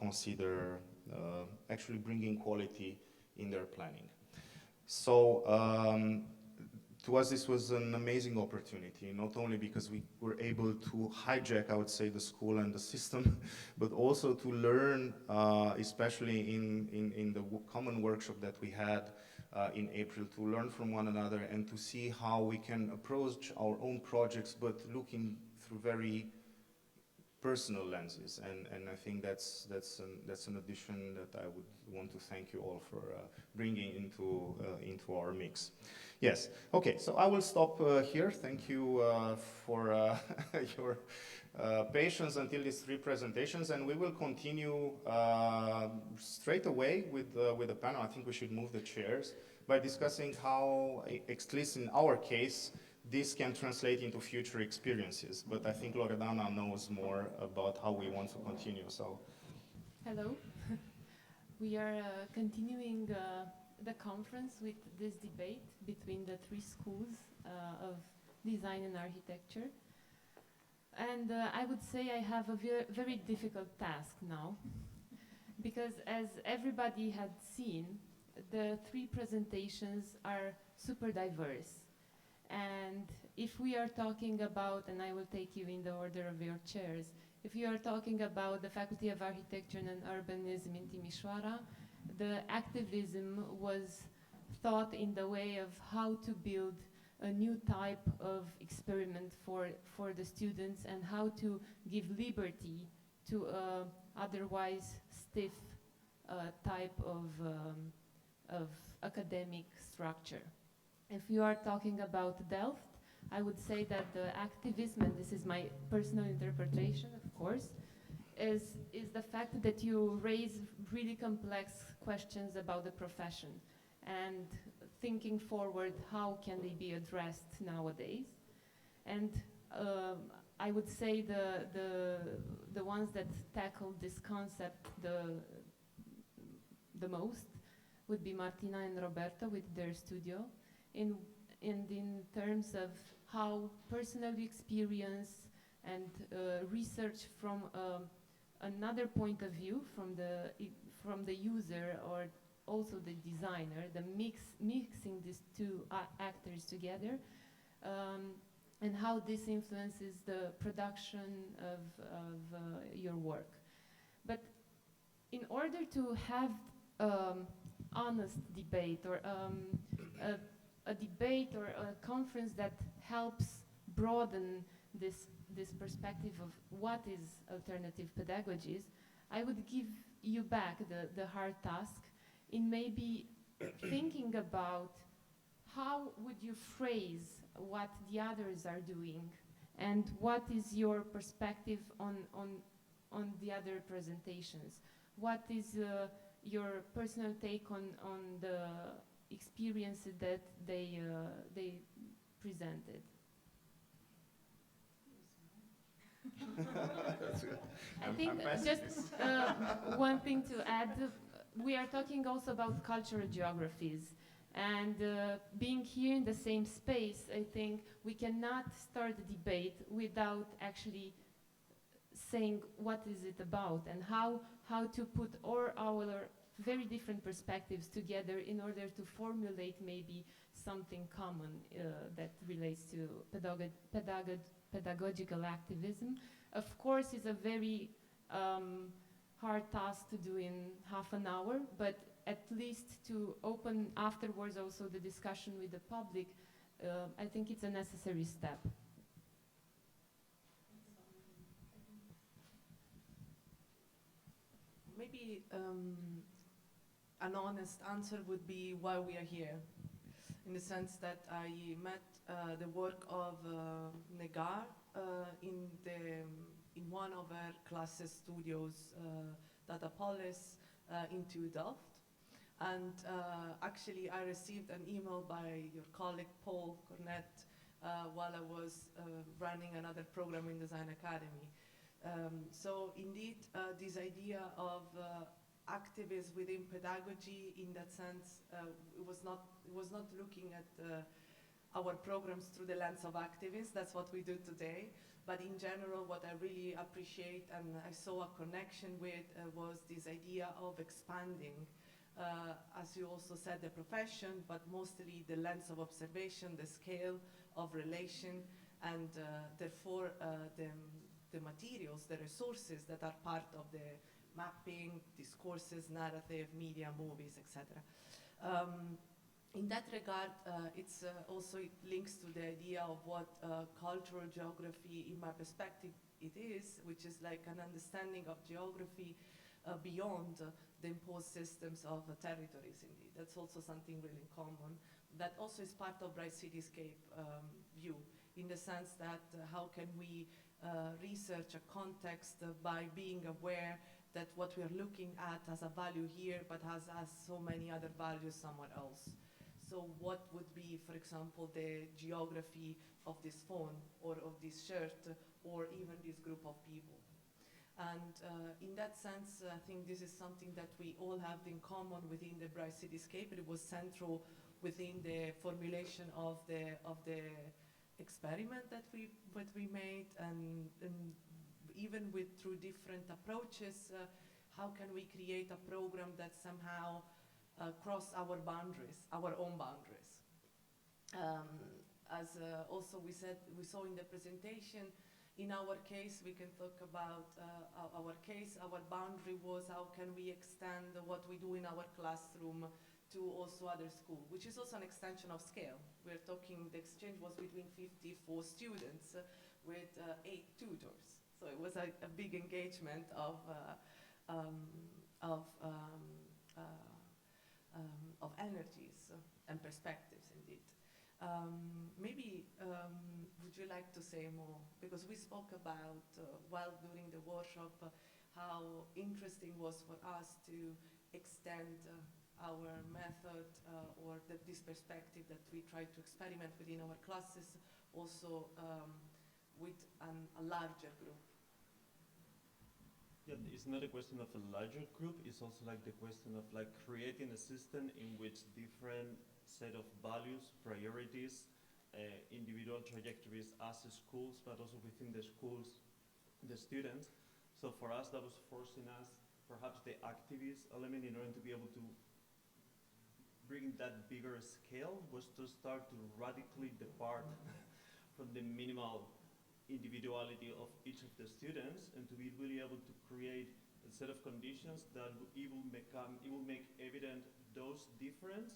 consider actually bringing quality in their planning. So, to us, this was an amazing opportunity, not only because we were able to hijack, I would say, the school and the system, but also to learn, especially in the common workshop that we had in April, to learn from one another and to see how we can approach our own projects, but looking through very personal lenses. And I think that's an addition that I would want to thank you all for bringing into our mix. Yes. Okay. So I will stop here. Thank you for your patience until these 3 presentations, and we will continue straight away with the panel. I think we should move the chairs by discussing how, at least in our case, this can translate into future experiences. But I think Loredana knows more about how we want to continue. So, hello. We are continuing the conference with this debate between the 3 schools of design and architecture. And I would say I have a very difficult task now, because as everybody had seen, the 3 presentations are super diverse. And if we are talking about, and I will take you in the order of your chairs, if you are talking about the Faculty of Architecture and Urbanism in Timișoara, the activism was thought in the way of how to build a new type of experiment for the students and how to give liberty to otherwise stiff type of academic structure. If you are talking about Delft, I would say that the activism, and this is my personal interpretation, of course, is the fact that you raise really complex questions about the profession and thinking forward, how can they be addressed nowadays? And I would say the ones that tackle this concept the most would be Martina and Roberto with their studio, and in terms of how personal experience and research from another point of view, from the user or also the designer, mixing these two actors together, and how this influences the production of your work. But in order to have honest debate or a debate or a conference that helps broaden this perspective of what is alternative pedagogies, I would give you back the hard task in maybe thinking about how would you phrase what the others are doing and what is your perspective on the other presentations. What is your personal take on the experiences that they presented? I think just one thing to add, we are talking also about cultural geographies, and being here in the same space, I think we cannot start a debate without actually saying what is it about and how to put all our very different perspectives together in order to formulate maybe something common that relates to pedagogical activism. Of course, it's a very hard task to do in half an hour, but at least to open afterwards also the discussion with the public, I think it's a necessary step. Maybe an honest answer would be why we are here, in the sense that I met the work of Negar in one of our classes studios, Datapolis, into Delft. And actually, I received an email by your colleague, Paul Cornett, while I was running another program in Design Academy. So indeed, this idea of activism within pedagogy, in that sense, it was not looking at our programs through the lens of activists. That's what we do today. But in general, what I really appreciate and I saw a connection with was this idea of expanding, as you also said, the profession, but mostly the lens of observation, the scale of relation, and therefore the materials, the resources that are part of the mapping, discourses, narrative, media, movies, etc. In that regard, it's also it links to the idea of what cultural geography, in my perspective, it is, which is like an understanding of geography beyond the imposed systems of territories, indeed. That's also something really common. That also is part of 𝗼𝗿liche cityscape view, in the sense that how can we research a context by being aware that what we are looking at has a value here, but has so many other values somewhere else. So what would be, for example, the geography of this phone, or of this shirt, or even this group of people? And in that sense, I think this is something that we all have in common within the 𝗼𝗿liche cityscape. It was central within the formulation of the experiment that we made, and even through different approaches, how can we create a program that somehow cross our boundaries, our own boundaries. As also we saw in the presentation, in our case, we can talk about our case. Our boundary was how can we extend what we do in our classroom to also other schools, which is also an extension of scale. We're talking, the exchange was between 54 students with 8 tutors. So it was a big engagement of energies and perspectives, indeed. Maybe would you like to say more? Because we spoke about, while during the workshop, how interesting was for us to extend our method or this perspective that we try to experiment within our classes, also with a larger group. Yeah, it's not a question of a larger group, it's also like the question of like creating a system in which different set of values, priorities, individual trajectories as schools, but also within the schools, the students. So for us, that was forcing us, perhaps the activist element, in order to be able to bring that bigger scale, was to start to radically depart from the minimal individuality of each of the students, and to be really able to create a set of conditions that it will make evident those differences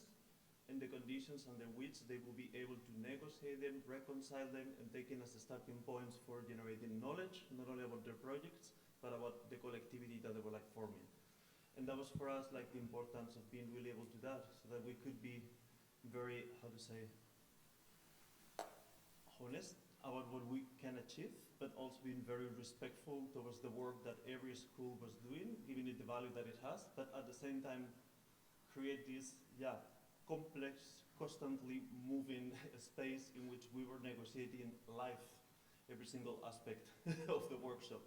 and the conditions under which they will be able to negotiate them, reconcile them, and taking as starting points for generating knowledge, not only about their projects, but about the collectivity that they were like forming. And that was for us like the importance of being really able to do that, so that we could be very, how to say, honest about what we can achieve, but also being very respectful towards the work that every school was doing, giving it the value that it has, but at the same time create this complex, constantly moving space in which we were negotiating life, every single aspect of the workshop.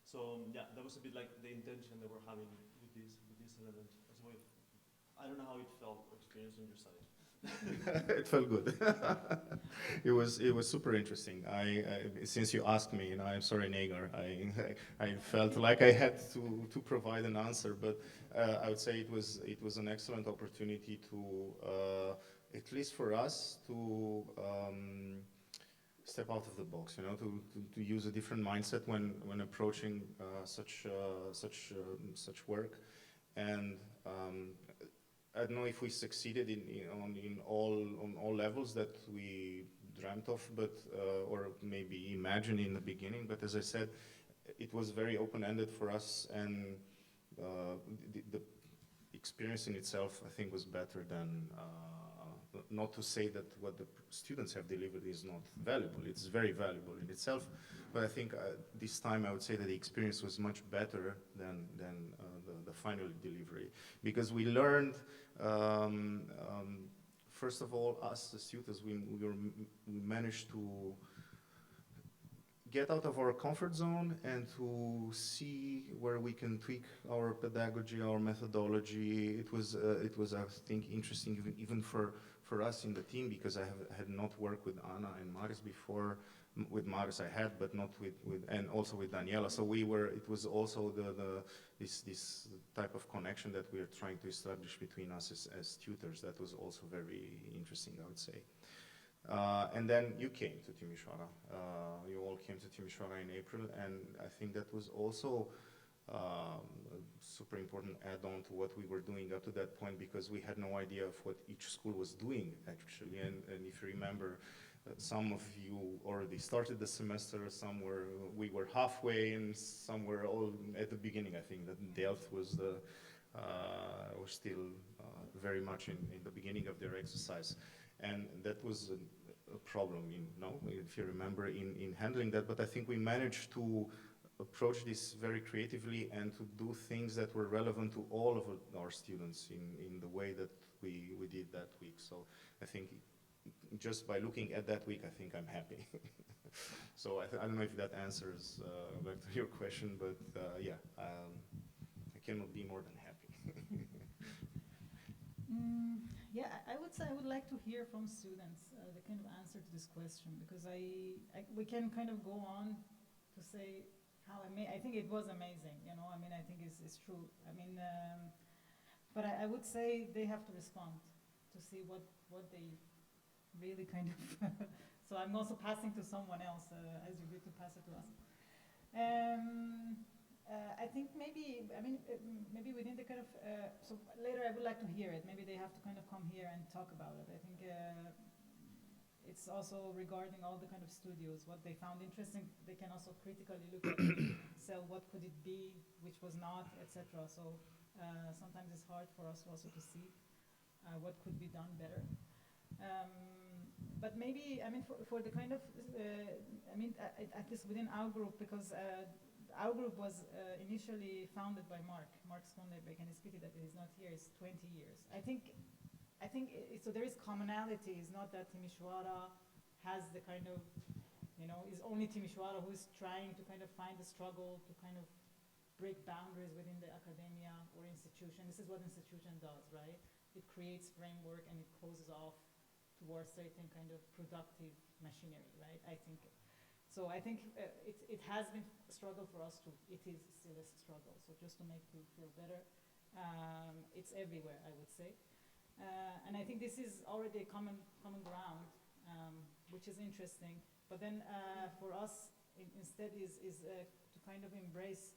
So that was a bit like the intention that we're having with this element as well. I don't know how it felt or experienced on your side. It felt good. It was super interesting. Since you asked me, I'm sorry, Negar. I felt like I had to provide an answer, but I would say it was an excellent opportunity to, at least for us, to step out of the box. To use a different mindset when approaching such work, and. I don't know if we succeeded on all levels that we dreamt of, but or maybe imagined in the beginning. But as I said, it was very open-ended for us, and the experience in itself, I think, was better than. Not to say that what the students have delivered is not valuable. It's very valuable in itself, but I think this time I would say that the experience was much better than the final delivery, because we learned. First of all, us, the students, we managed to get out of our comfort zone and to see where we can tweak our pedagogy, our methodology. It was I think, interesting even for us in the team, because I had not worked with Anna and Maris before. With Maris I had, but not with and also with Daniela. So it was also this type of connection that we are trying to establish between us as tutors. That was also very interesting, I would say. And then you came to Timișoara. You all came to Timișoara in April, and I think that was also a super important add-on to what we were doing up to that point, because we had no idea of what each school was doing, actually. And if you remember, some of you already started the semester, we were halfway, and some were all at the beginning. I think that Delft was still very much in the beginning of their exercise, and that was a problem, if you remember, in handling that. But I think we managed to approach this very creatively and to do things that were relevant to all of our students in the way that we did that week. So I think just by looking at that week, I think I'm happy. So I don't know if that answers back to your question, but I cannot be more than happy. Yeah, I would say I would like to hear from students the kind of answer to this question, because we can kind of go on to say how I think it was amazing. I think it's true. But I would say they have to respond to see what they really kind of. So I'm also passing to someone else as you get to pass it to us. I think maybe within the kind of, so later I would like to hear it. Maybe they have to kind of come here and talk about it. I think it's also regarding all the kind of studios, what they found interesting. They can also critically look at it, so what could it be, which was not, etc. So sometimes it's hard for us also to see what could be done better. But maybe, for the kind of, at least within our group, because our group was initially founded by Marc Schoonderbeek, and it's pity that he's not here. It's 20 years. I think so there is commonality. It's not that Timișoara has the kind of is only Timișoara who is trying to kind of find the struggle to kind of break boundaries within the academia or institution. This is what institution does, right? It creates framework and it closes off towards certain kind of productive machinery, right? I think it has been a struggle for us too. It is still a struggle. So just to make you feel better, it's everywhere, I would say. And I think this is already a common ground, which is interesting. But then for us, instead is to kind of embrace,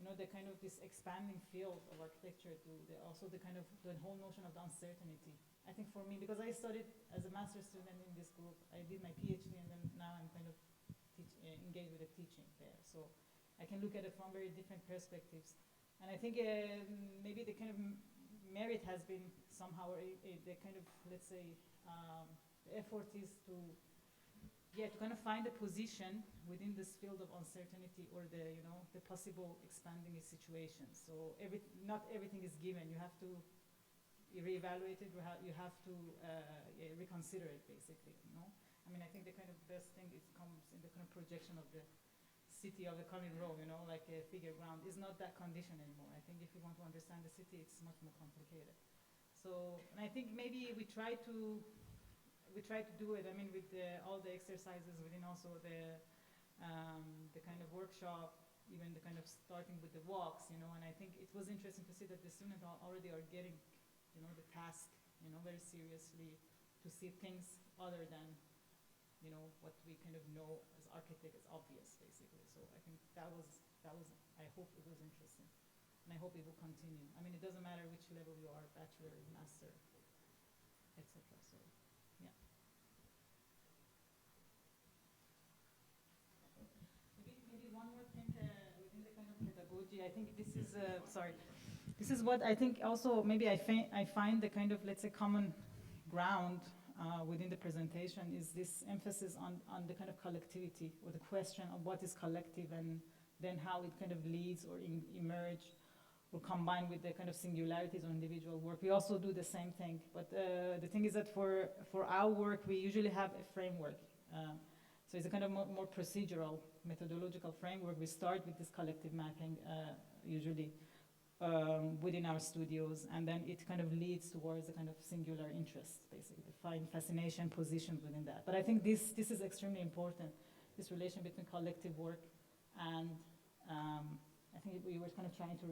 the kind of this expanding field of architecture to also the kind of the whole notion of the uncertainty. I think for me, because I studied as a master's student in this group, I did my PhD and then now I'm kind of engaged with the teaching there. So I can look at it from very different perspectives. And I think maybe the kind of merit has been somehow the kind of, let's say, the effort is to kind of find a position within this field of uncertainty or the possible expanding situations. So not everything is given. You have to reevaluate it. You have to reconsider it, basically. I mean, I think the kind of best thing comes in the kind of projection of the city of the coming Rome. Like a figure ground is not that condition anymore. I think if you want to understand the city, it's much more complicated. So, and I think maybe we try to do it. I mean, with all the exercises within also the kind of workshop, even the kind of starting with the walks, and I think it was interesting to see that the students already are getting, the task, very seriously, to see things other than, what we kind of know as architect is obvious, basically. So I think that was. I hope it was interesting, and I hope it will continue. I mean, it doesn't matter which level you are, bachelor, master, etc. So. Maybe one more thing within the kind of pedagogy. I think this is This is what I think also maybe I find the kind of, let's say, common ground within the presentation is this emphasis on the kind of collectivity or the question of what is collective and then how it kind of leads or emerge or combine with the kind of singularities of individual work. We also do the same thing, but the thing is that for our work we usually have a framework. So it's a kind of more procedural, methodological framework. We start with this collective mapping usually within our studios, and then it kind of leads towards a kind of singular interest, basically, find fascination positions within that. But I think this is extremely important, this relation between collective work and I think we were kind of trying to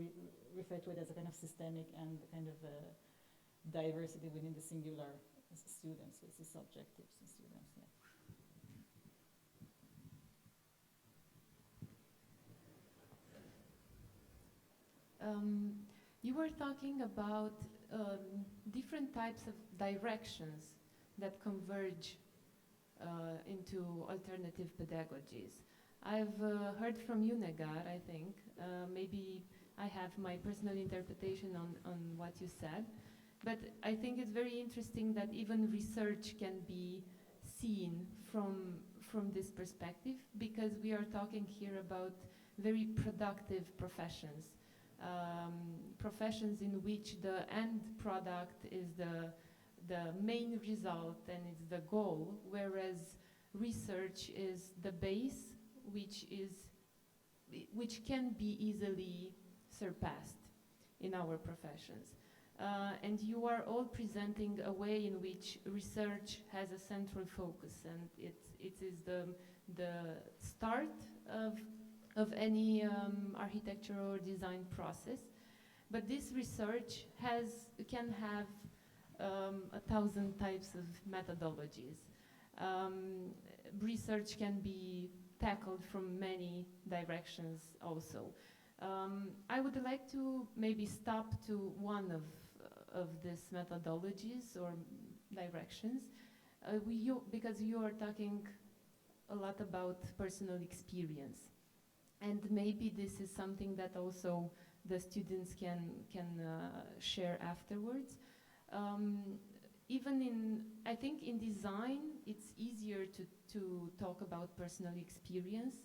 refer to it as a kind of systemic and kind of diversity within the singular students, with the subjectives and students. Yeah. You were talking about different types of directions that converge into alternative pedagogies. I've heard from you, Negar, I think. Maybe I have my personal interpretation on what you said, but I think it's very interesting that even research can be seen from this perspective, because we are talking here about very productive professions. Professions in which the end product is the main result and it's the goal, whereas research is the base, which can be easily surpassed in our professions. And you are all presenting a way in which research has a central focus, and it is the start of any architecture or design process. But this research can have 1,000 types of methodologies. Research can be tackled from many directions also. I would like to maybe stop to one of these methodologies or directions, because you are talking a lot about personal experience. And maybe this is something that also the students can share afterwards. I think in design, it's easier to talk about personal experience,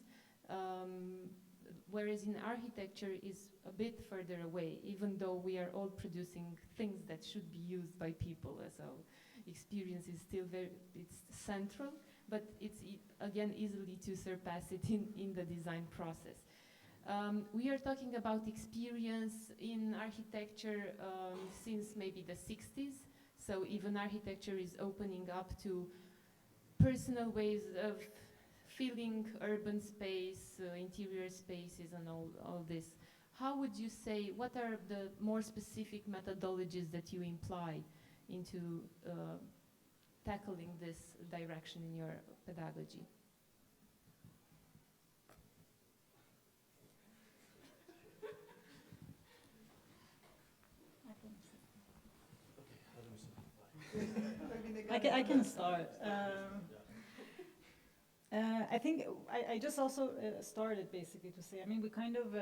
whereas in architecture is a bit further away, even though we are all producing things that should be used by people. So experience is still it's central, but it's again easily to surpass it in the design process. We are talking about experience in architecture since maybe the 60s, so even architecture is opening up to personal ways of filling urban space, interior spaces and all this. How would you say, what are the more specific methodologies that you imply into tackling this direction in your pedagogy? I can start. I think I just also started basically to say, I mean, we kind of,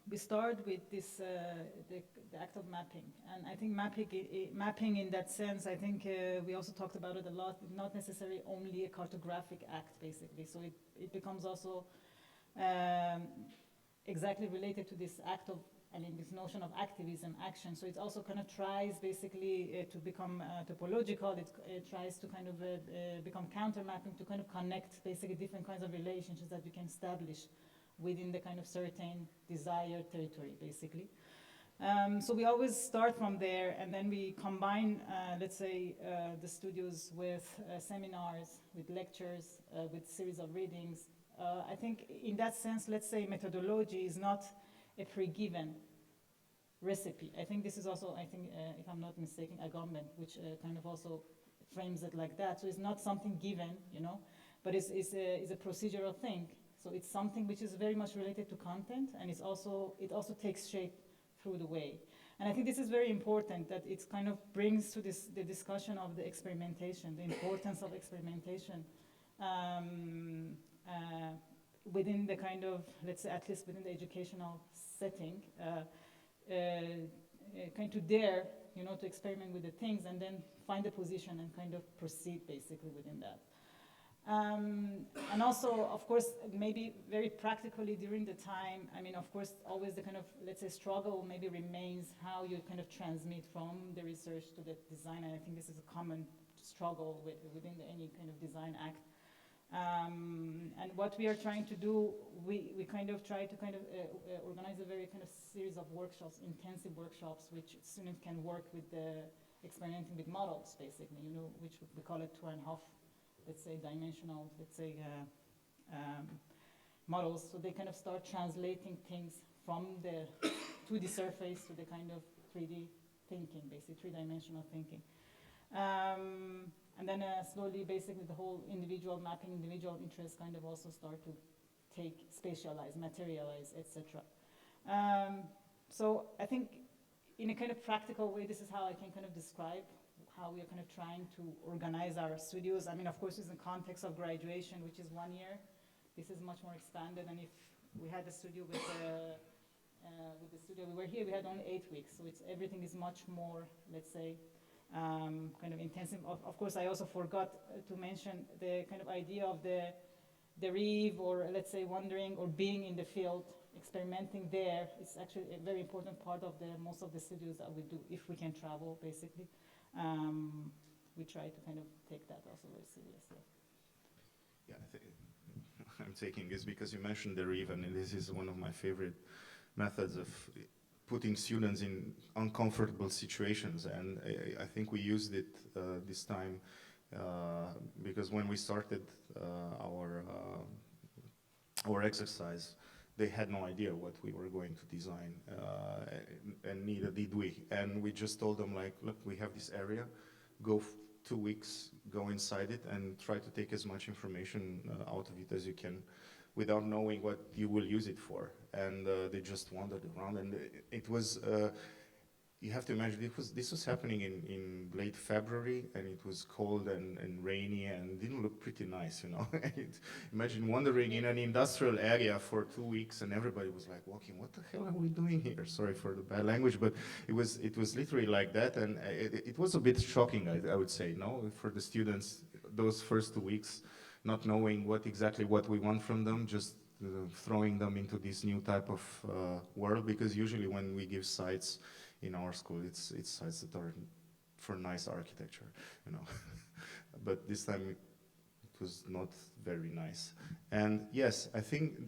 we start with this, the act of mapping. And I think mapping in that sense, I think we also talked about it a lot, not necessarily only a cartographic act basically. So it becomes also exactly related to this act of, I mean, this notion of activism, action. So it also kind of tries basically to become topological. It tries to kind of become counter-mapping, to kind of connect basically different kinds of relationships that you can establish within the kind of certain desired territory, basically. So we always start from there, and then we combine, let's say, the studios with seminars, with lectures, with series of readings. I think in that sense, let's say methodology is not a pre-given recipe. I think this is also, I think, if I'm not mistaken, Agamben, which kind of also frames it like that. So it's not something given, you know, but it's a procedural thing. So it's something which is very much related to content, and it also takes shape through the way. And I think this is very important, that it kind of brings to this the discussion of the experimentation, the importance of experimentation within the kind of, let's say, at least within the educational setting, kind to dare, you know, to experiment with the things and then find a position and kind of proceed basically within that. And also, of course, maybe very practically during the time, I mean, of course, always the kind of, let's say, struggle maybe remains how you kind of transmit from the research to the design. And I think this is a common struggle within any kind of design act. And what we are trying to do, we kind of try to kind of organize a very kind of series of workshops, intensive workshops, which students can work with the experimenting with models, basically, you know, which we call it 2.5, let's say, dimensional, let's say, models. So they kind of start translating things from the 2D surface to the kind of 3D thinking, basically, three-dimensional thinking. And then slowly, basically, the whole individual mapping, individual interests kind of also start to take, spatialize, materialize, etc. So I think in a kind of practical way, this is how I can kind of describe how we are kind of trying to organize our studios. I mean, of course, it's in the context of graduation, which is 1 year. This is much more expanded. And if we had a studio with the studio we were here, we had only 8 weeks. So everything is much more, let's say, kind of intensive. Of course, I also forgot to mention the kind of idea of the reeve, or let's say wandering or being in the field, experimenting there. It's actually a very important part of most of the studios that we do, if we can travel, basically. We try to kind of take that also very seriously. Yeah, I'm taking this because you mentioned the reeve, and this is one of my favorite methods of putting students in uncomfortable situations, and I think we used it this time because when we started our exercise, they had no idea what we were going to design, and neither did we. And we just told them, like, look, we have this area, go 2 weeks, go inside it, and try to take as much information out of it as you can, without knowing what you will use it for. And they just wandered around, and it was, you have to imagine, this was happening in late February, and it was cold and rainy, and didn't look pretty nice, you know. Imagine wandering in an industrial area for 2 weeks, and everybody was like walking, what the hell are we doing here? Sorry for the bad language, but it was literally like that, and it was a bit shocking, I would say, no, for the students, those first 2 weeks, not knowing what we want from them, just throwing them into this new type of world, because usually when we give sites in our school, it's sites that are for nice architecture, you know. But this time it was not very nice. And yes, I think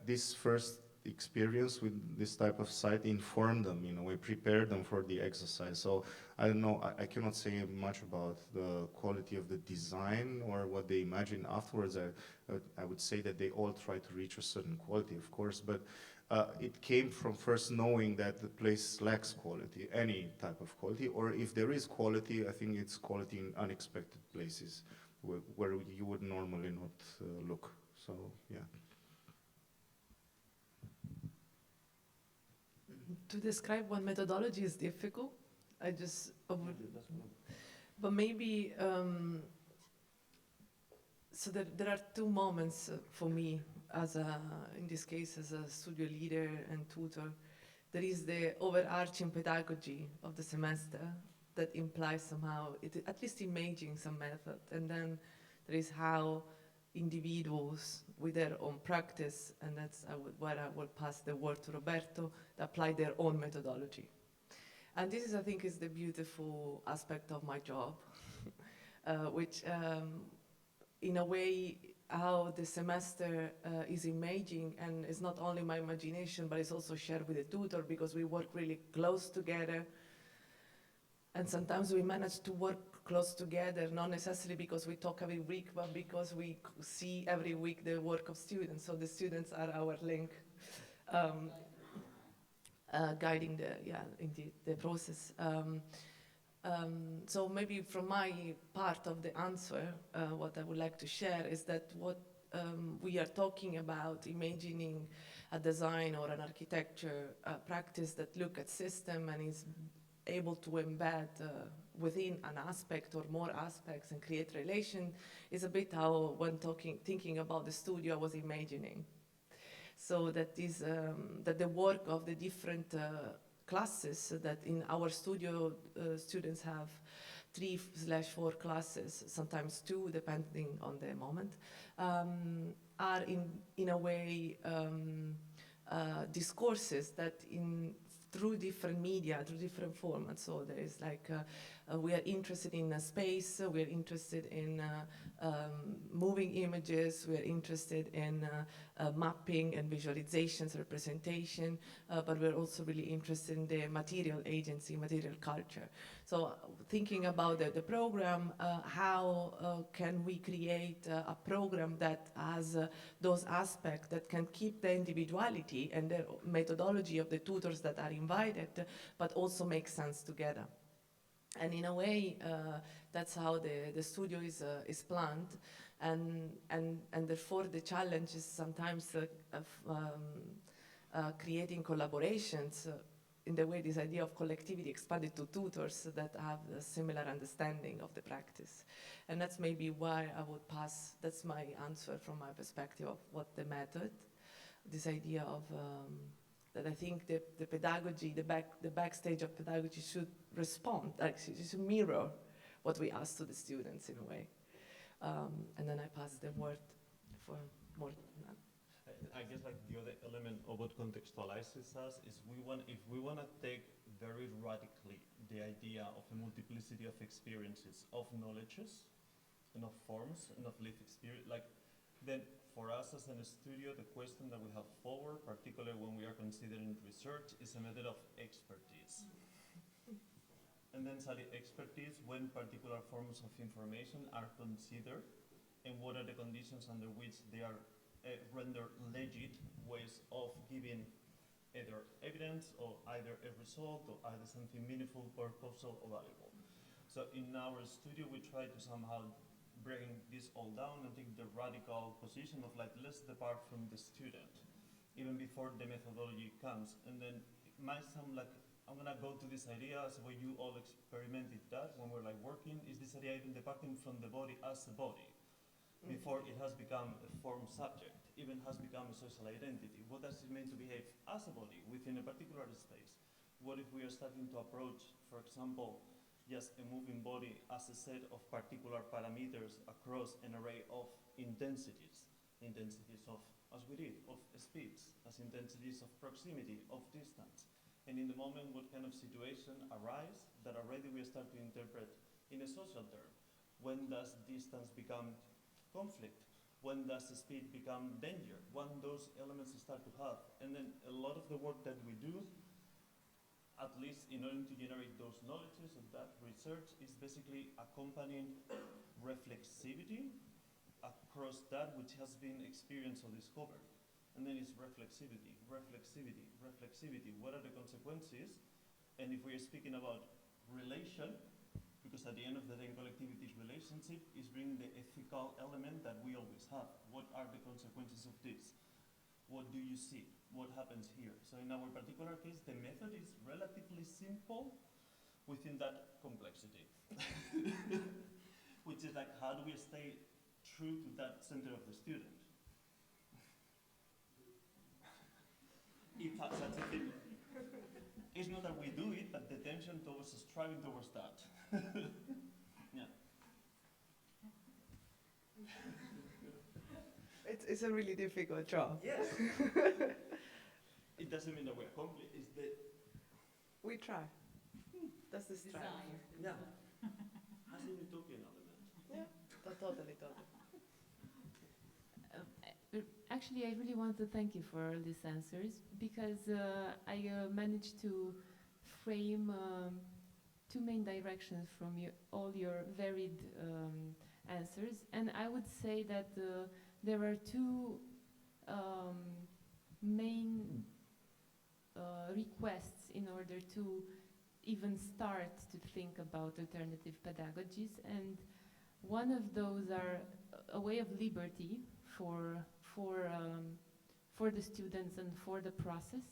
this first experience with this type of site informed them, you know, we prepared them for the exercise. So I don't know, I cannot say much about the quality of the design or what they imagine afterwards. I would say that they all try to reach a certain quality, of course, but it came from first knowing that the place lacks quality, any type of quality, or if there is quality, I think it's quality in unexpected places where you would normally not look. So, yeah. To describe one methodology is difficult. But maybe, so there are two moments for me, in this case, as a studio leader and tutor. There is the overarching pedagogy of the semester that implies somehow, at least imaging some method. And then there is how individuals with their own practice, and that's where I will pass the word to Roberto, apply their own methodology. And this is, I think, is the beautiful aspect of my job, which in a way, how the semester is imaging, and it's not only my imagination, but it's also shared with the tutor, because we work really close together. And sometimes we manage to work close together, not necessarily because we talk every week, but because we see every week the work of students. So the students are our link, guiding the process. So maybe from my part of the answer, what I would like to share is that what we are talking about, imagining a design or an architecture practice that look at system and is able to embed within an aspect or more aspects and create relation, is a bit how, when thinking about the studio, I was imagining. So that is that the work of the different classes, that in our studio students have 3/4 classes, sometimes 2 depending on the moment, are in a way discourses that through different media, through different formats. So there is like, we are interested in space, we are interested in moving images, we are interested in mapping and visualizations, representation, but we're also really interested in the material agency, material culture. So thinking about the program, how can we create a program that has those aspects that can keep the individuality and the methodology of the tutors that are invited, but also make sense together. And in a way, that's how the studio is planned, and therefore the challenge is sometimes of creating collaborations in the way this idea of collectivity expanded to tutors that have a similar understanding of the practice. And that's maybe why I would pass, that's my answer from my perspective of what the method, this idea of that I think the pedagogy, the backstage of pedagogy should respond, actually, should mirror what we ask to the students in a way. And then I pass the word for more. I guess like the other element of what contextualizes us is if we want to take very radically the idea of a multiplicity of experiences, of knowledges, and of forms, and of lived experience, then for us as a studio, the question that we have forward, particularly when we are considering research, is a method of expertise. And then study expertise when particular forms of information are considered, and what are the conditions under which they are rendered legit ways of giving either evidence or either a result or either something meaningful, purposeful, or valuable. So in our studio, we try to somehow bring this all down and take the radical position of let's depart from the student, even before the methodology comes. And then it might sound like I'm gonna go to this idea as where you all experimented that when we're working, is this idea even departing from the body as a body, before it has become a form subject, even has become a social identity. What does it mean to behave as a body within a particular space? What if we are starting to approach, for example, just a moving body as a set of particular parameters across an array of intensities of, as we did, of speeds, as intensities of proximity, of distance, And in the moment, what kind of situation arise that already we start to interpret in a social term. When does distance become conflict? When does the speed become danger? When those elements start to have. And then a lot of the work that we do, at least in order to generate those knowledges of that research, is basically accompanying reflexivity across that which has been experienced or discovered. And then it's reflexivity, reflexivity, reflexivity. What are the consequences? And if we're speaking about relation, because at the end of the day, collectivity relationship is bringing the ethical element that we always have. What are the consequences of this? What do you see? What happens here? So in our particular case, the method is relatively simple within that complexity. Which is like, how do we stay true to that center of the student? If that's such a thing. It's not that we do it, but the tension towards striving towards that. Yeah. It's a really difficult job. Yes. It doesn't mean that we're complete. It's the We try. That's the strive. yeah. Has an utopian element. Yeah, totally. Actually, I really want to thank you for all these answers, because I managed to frame two main directions from all your varied answers. And I would say that there are two main requests in order to even start to think about alternative pedagogies. And one of those are a way of liberty for the students and for the process,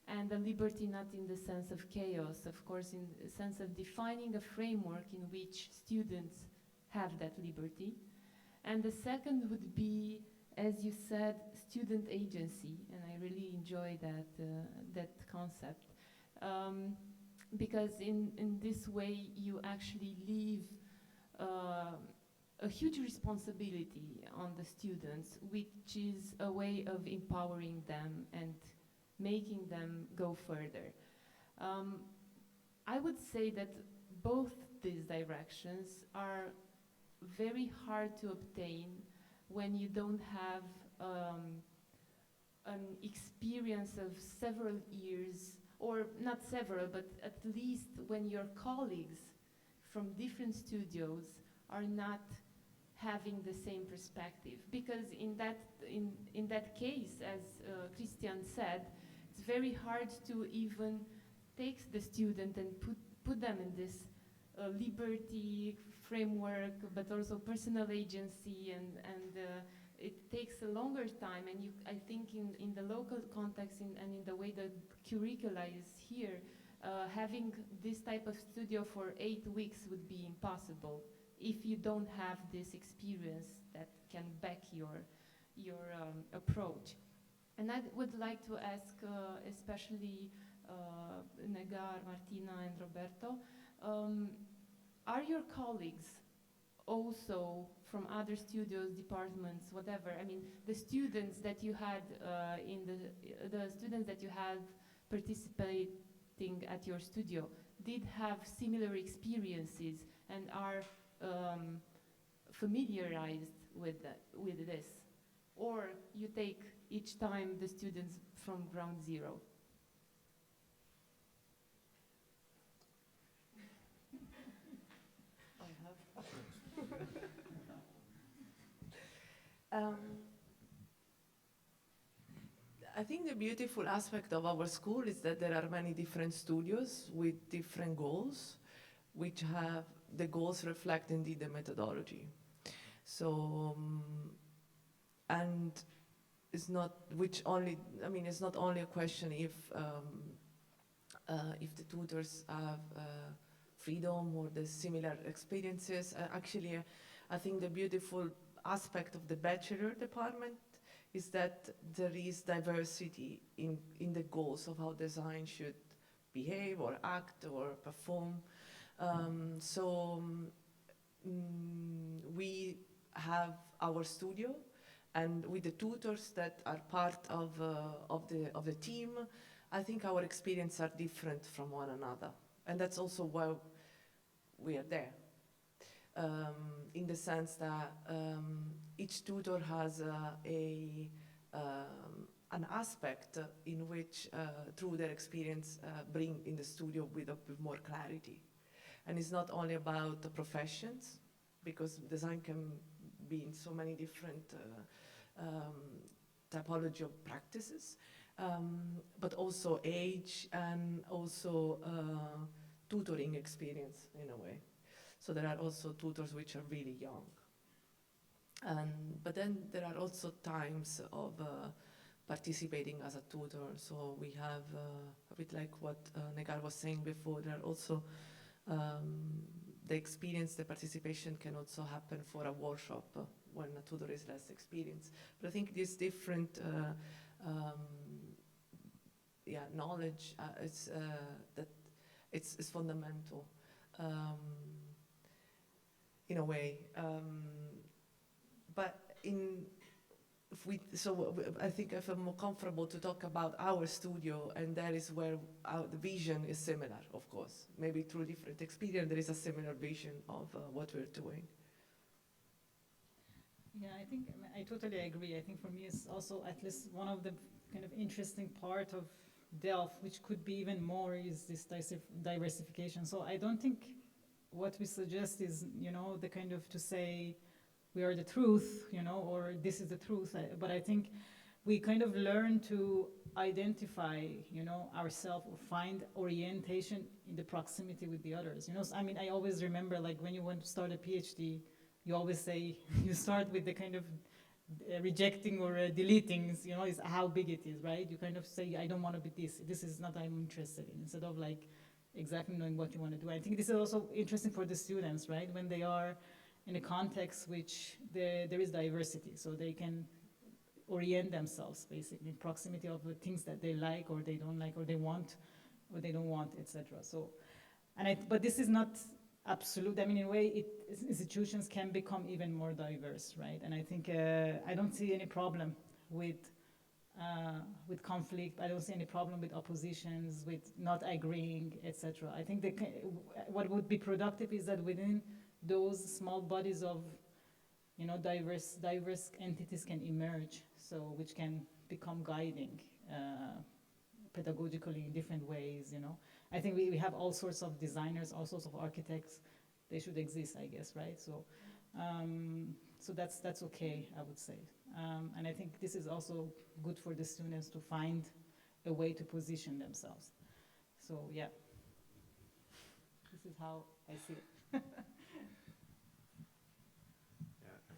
and the liberty not in the sense of chaos, of course, in the sense of defining a framework in which students have that liberty. And the second would be, as you said, student agency, and I really enjoy that concept, because in this way you actually leave a huge responsibility on the students, which is a way of empowering them and making them go further. I would say that both these directions are very hard to obtain when you don't have an experience of several years, or not several, but at least when your colleagues from different studios are not having the same perspective. Because in that case, as Cristian said, it's very hard to even take the student and put them in this liberty framework, but also personal agency, and it takes a longer time. And I think in the local context and in the way the curricula is here, having this type of studio for 8 weeks would be impossible if you don't have this experience that can back your approach. And I would like to ask especially Negar, Martina, and Roberto, are your colleagues also from other studios, departments, whatever? I mean, the students that you had the students that you had participating at your studio did have similar experiences and are familiarized with this, or you take each time the students from ground zero? I think the beautiful aspect of our school is that there are many different studios with different goals, which have the goals reflect indeed the methodology. So, and it's not it's not only a question if the tutors have freedom or the similar experiences. Actually, I think the beautiful aspect of the bachelor department is that there is diversity in the goals of how design should behave or act or perform. We have our studio, and with the tutors that are part of the team, I think our experiences are different from one another. And that's also why we are there. In the sense that each tutor has an aspect in which, through their experience, bring in the studio with more clarity. And it's not only about the professions, because design can be in so many different typology of practices, but also age and also tutoring experience in a way. So there are also tutors which are really young. But then there are also times of participating as a tutor. So we have, a bit like what Negar was saying before, there are also the experience, the participation can also happen for a workshop when a tutor is less experienced. But I think this different knowledge it's fundamental in a way. But I think I feel more comfortable to talk about our studio, and that is where the vision is similar, of course. Maybe through different experience, there is a similar vision of what we're doing. Yeah, I totally agree. I think for me it's also at least one of the kind of interesting part of Delft, which could be even more, is this diversification. So I don't think what we suggest is, the kind of to say we are the truth, or this is the truth. But I think we kind of learn to identify, ourselves, or find orientation in the proximity with the others. I always remember, like, when you want to start a PhD, you always say, you start with the kind of rejecting or deleting, is how big it is, right? You kind of say, I don't want to be this. This is not what I'm interested in, instead of like exactly knowing what you want to do. I think this is also interesting for the students, right? When they are in a context which there is diversity, so they can orient themselves basically in proximity of the things that they like or they don't like or they want or they don't want, etc. So, but this is not absolute. In a way, institutions can become even more diverse, right? And I think I don't see any problem with conflict. I don't see any problem with oppositions, with not agreeing, etc. I think what would be productive is that within those small bodies of, diverse entities can emerge, so which can become guiding pedagogically in different ways. I think we have all sorts of designers, all sorts of architects. They should exist, I guess, right? So, so that's okay, I would say. And I think this is also good for the students to find a way to position themselves. So yeah, this is how I see it. I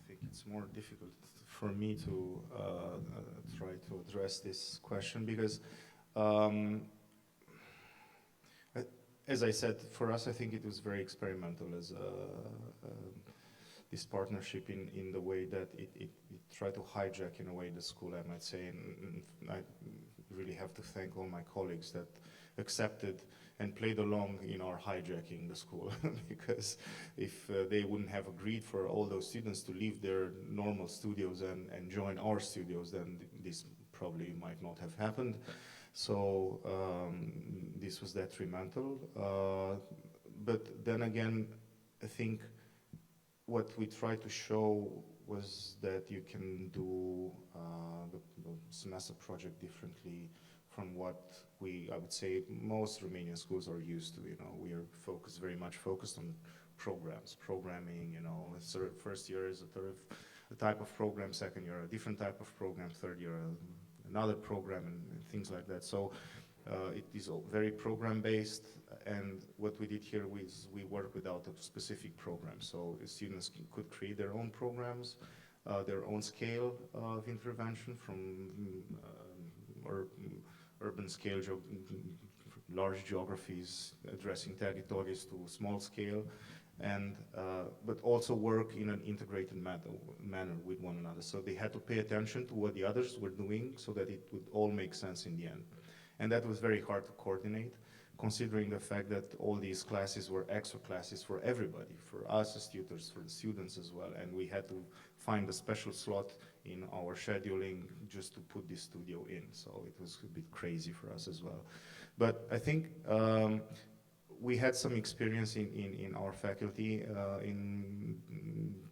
think it's more difficult for me to try to address this question because, as I said, for us, I think it was very experimental as this partnership in the way that it tried to hijack, in a way, the school, I might say. And I really have to thank all my colleagues that accepted and played along in our hijacking the school because if they wouldn't have agreed for all those students to leave their normal studios and join our studios, then this probably might not have happened. So this was detrimental. But then again, I think what we tried to show was that you can do the semester project differently from what I would say most Romanian schools are used to. We are very much focused on programs, programming. First year is a type of program, second year a different type of program, third year another program, and things like that. So it is all very program based, and what we did here was we work without a specific program. So students could create their own programs, their own scale of intervention, from urban scale, large geographies addressing territories, to small scale, and but also work in an integrated manner with one another. So they had to pay attention to what the others were doing so that it would all make sense in the end. And that was very hard to coordinate considering the fact that all these classes were extra classes for everybody, for us as tutors, for the students as well, and we had to find a special slot in our scheduling just to put this studio in, so it was a bit crazy for us as well. But I think we had some experience in our faculty in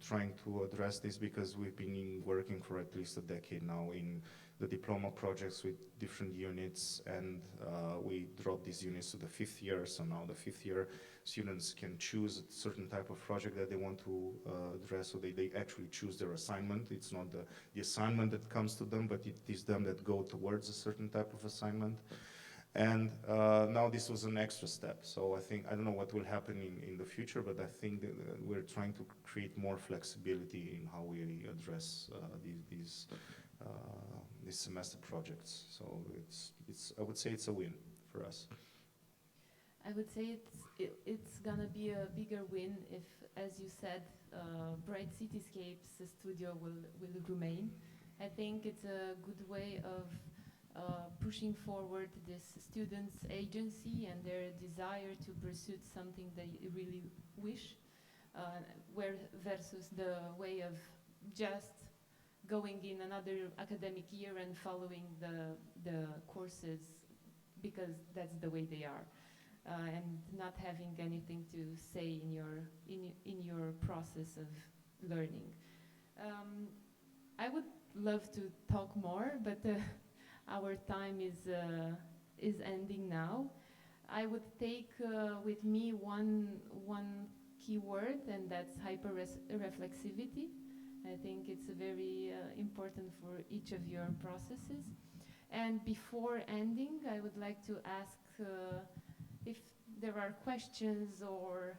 trying to address this, because we've been working for at least a decade now in the diploma projects with different units, and we dropped these units to the 5th year, so now the 5th year students can choose a certain type of project that they want to address, so they actually choose their assignment. It's not the assignment that comes to them, but it is them that go towards a certain type of assignment. And now this was an extra step, so I think, I don't know what will happen in the future, but I think that we're trying to create more flexibility in how we address these semester projects. So I would say it's a win for us. I would say it's gonna be a bigger win if, as you said, Bright Cityscapes studio will remain. I think it's a good way of pushing forward this students' agency and their desire to pursue something they really wish, versus the way of just going in another academic year and following the courses because that's the way they are, and not having anything to say in your process of learning. I would love to talk more, but our time is ending now. I would take with me one key word, and that's hyper-reflexivity. I think it's very important for each of your processes. And before ending, I would like to ask if there are questions or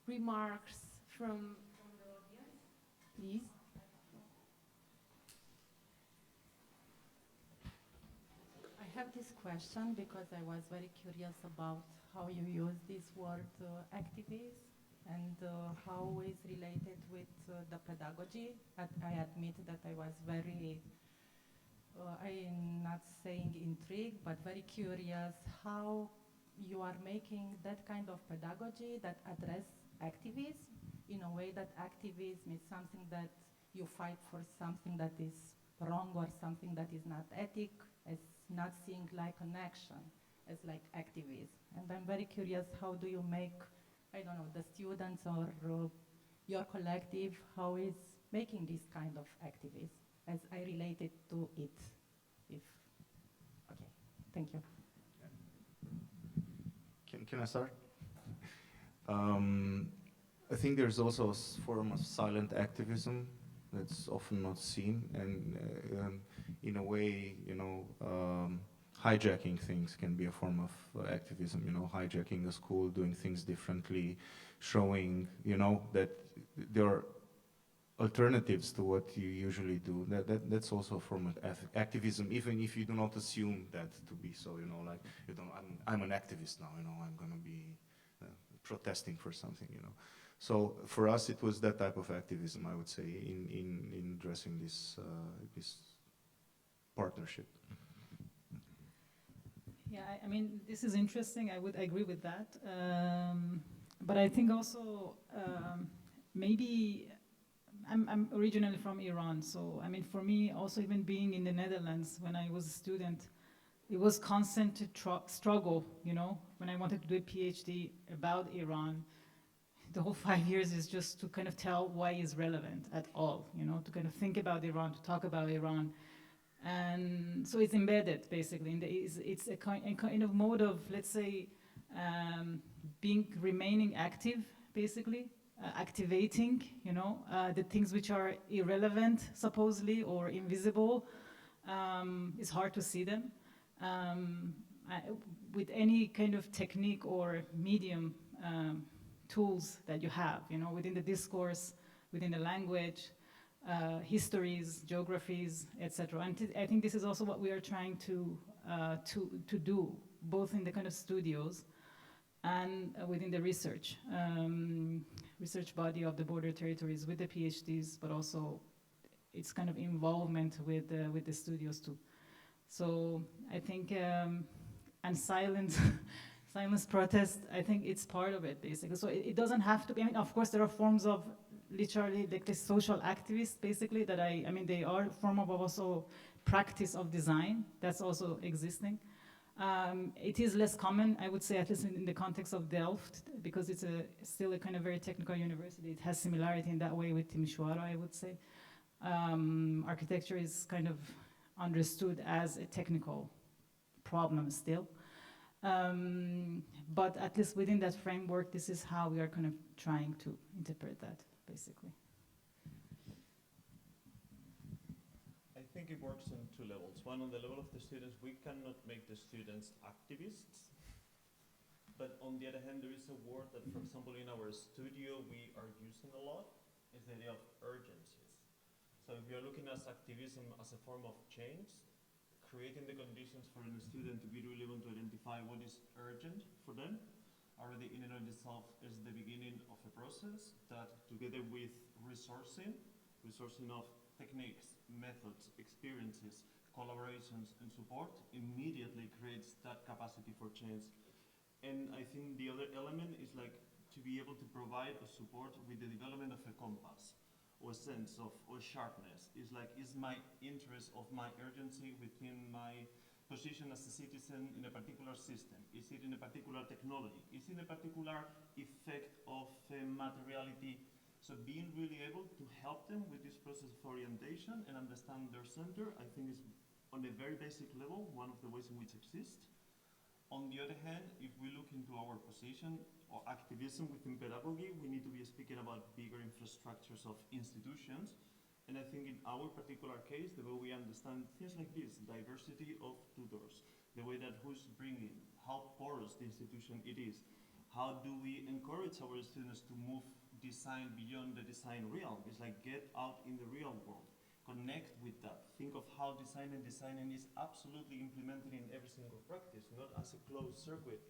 remarks from the audience, please. I have this question because I was very curious about how you use this word activist and how it's related with the pedagogy. I admit that I was very, I'm not saying intrigued, but very curious how you are making that kind of pedagogy that address activism in a way that activism is something that you fight for something that is wrong or something that is not ethic, as not seeing like an action as like activism. And I'm very curious, how do you make, I don't know, the students or your collective, how is making this kind of activism as I related to it? Okay, thank you. Can I start? I think there's also a form of silent activism that's often not seen, and in a way, you know, hijacking things can be a form of activism, you know, hijacking a school, doing things differently, showing, you know, that there are alternatives to what you usually do. That's also a form of activism, even if you do not assume that to be so, you know, like, you don't, I'm an activist now, you know, I'm gonna be protesting for something, you know. So for us, it was that type of activism, I would say, in addressing this partnership. Yeah, I mean, this is interesting. I would agree with that. But I think also maybe I'm originally from Iran, so I mean, for me, also even being in the Netherlands when I was a student, it was constant struggle, you know, when I wanted to do a PhD about Iran. The whole 5 years is just to kind of tell why it's relevant at all, you know, to kind of think about Iran, to talk about Iran. And so it's embedded, basically, in it's a kind of mode of, let's say, remaining active, basically, activating, you know, the things which are irrelevant, supposedly, or invisible. It's hard to see them. With any kind of technique or medium, tools that you have, you know, within the discourse, within the language, histories, geographies, etc. And I think this is also what we are trying to do, both in the kind of studios and within the research body of the border territories with the PhDs, but also its kind of involvement with the studios too. So I think, and silence silence protest, I think it's part of it, basically. So it doesn't have to be, I mean, of course, there are forms of literally like the social activists, basically, that I mean, they are a form of also practice of design that's also existing. It is less common, I would say, at least in the context of Delft, because it's still a kind of very technical university. It has similarity in that way with Timișoara, I would say. Architecture is kind of understood as a technical problem still. But at least within that framework, this is how we are kind of trying to interpret that, basically. I think it works on two levels. One, on the level of the students, we cannot make the students activists. But on the other hand, there is a word that, for example, in our studio, we are using a lot, is the idea of urgencies. So if you're looking at activism as a form of change, creating the conditions for a student to be really able to identify what is urgent for them, already in and of itself is the beginning of a process that, together with resourcing of techniques, methods, experiences, collaborations, and support, immediately creates that capacity for change. And I think the other element is like to be able to provide a support with the development of a compass, or a sense of, or sharpness. Is like, is my interest of my urgency within my position as a citizen in a particular system? Is it in a particular technology? Is it in a particular effect of materiality? So being really able to help them with this process of orientation and understand their center, I think is, on a very basic level, one of the ways in which it exists. On the other hand, if we look into our position or activism within pedagogy, we need to be speaking about bigger infrastructures of institutions. And I think in our particular case, the way we understand things like this, diversity of tutors, the way that who's bringing, how porous the institution it is, how do we encourage our students to move design beyond the design realm? It's like, get out in the real world, connect with that. Think of how designing is absolutely implemented in every single practice, not as a closed circuit.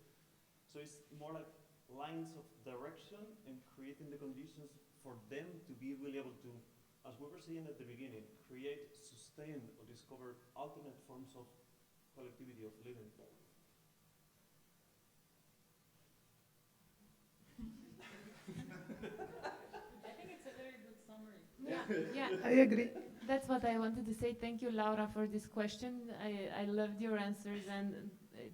So it's more like lines of direction and creating the conditions for them to be really able to, as we were saying at the beginning, create, sustain, or discover alternate forms of collectivity of living. I think it's a very good summary. Yeah, I agree. that's what I wanted to say. Thank you, Laura, for this question. I loved your answers, and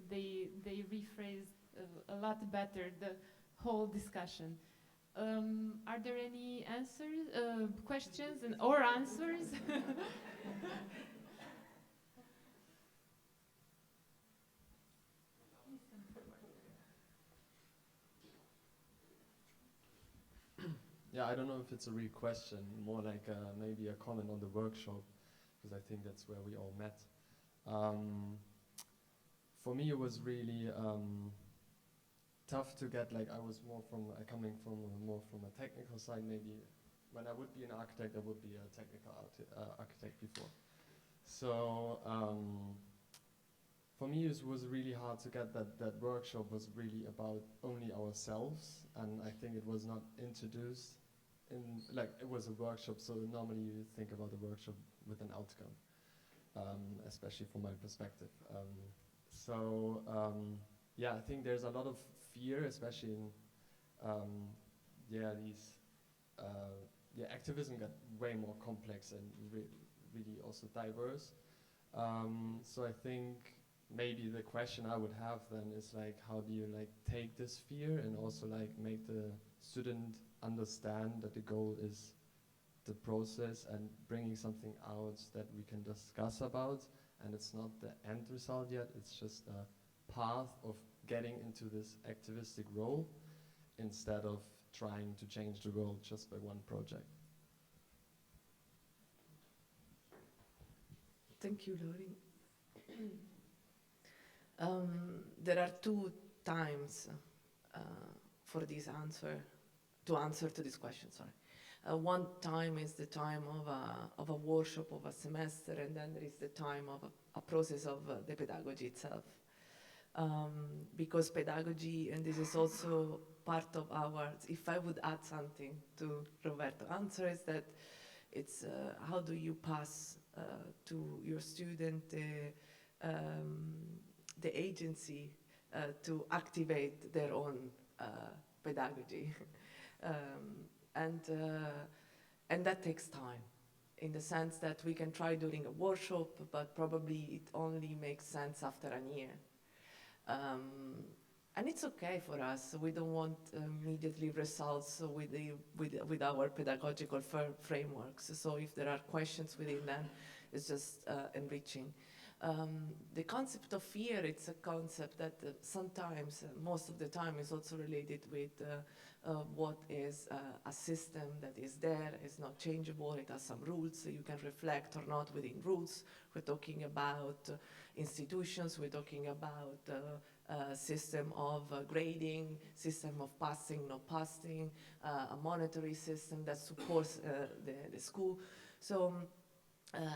they rephrased a lot better the whole discussion. Are there any answers, questions, or answers? Yeah, I don't know if it's a real question, more like maybe a comment on the workshop, because I think that's where we all met. For me, it was really tough to get, like, I was more from, coming from more from a technical side. Maybe when I would be an architect, I would be a technical architect before. So for me, it was really hard to get that workshop was really about only ourselves, and I think it was not introduced in, like, it was a workshop, so normally you think about a workshop with an outcome, especially from my perspective. Yeah, I think there's a lot of fear, especially in, activism got way more complex and really also diverse. So I think maybe the question I would have then is like, how do you like take this fear and also like make the student understand that the goal is the process and bringing something out that we can discuss about, and it's not the end result yet, it's just a path of getting into this activistic role instead of trying to change the world just by one project. Thank you, Lori. There are two times for this answer, to answer to this question, sorry. One time is the time of a workshop of a semester, and then there is the time of a process of the pedagogy itself. Because pedagogy, and this is also part of our, if I would add something to Roberto's answer, is that it's how do you pass to your student the agency to activate their own pedagogy. And that takes time, in the sense that we can try during a workshop, but probably it only makes sense after a year. And it's okay for us. We don't want immediately results with our pedagogical frameworks. So if there are questions within them, it's just enriching. The concept of fear, it's a concept that sometimes, most of the time, is also related with what is a system that is there, is not changeable, it has some rules, so you can reflect or not within rules. We're talking about institutions, we're talking about system of grading, system of passing, not passing, a monetary system that supports the school. So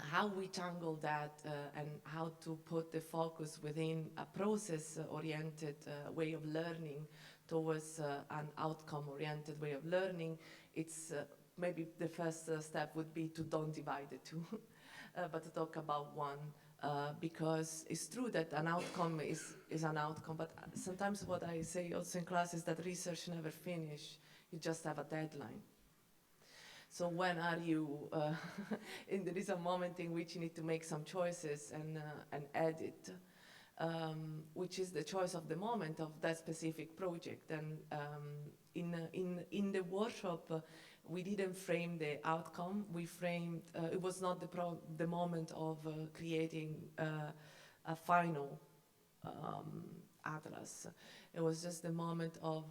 how we tangle that and how to put the focus within a process-oriented way of learning towards an outcome-oriented way of learning, it's maybe the first step would be to don't divide the two, but to talk about one. Because it's true that an outcome is an outcome, but sometimes what I say also in class is that research never finishes, you just have a deadline. So when are you, and there is a moment in which you need to make some choices and edit, which is the choice of the moment of that specific project. And in the workshop, we didn't frame the outcome. We framed, it was not the moment of creating a final atlas. It was just the moment of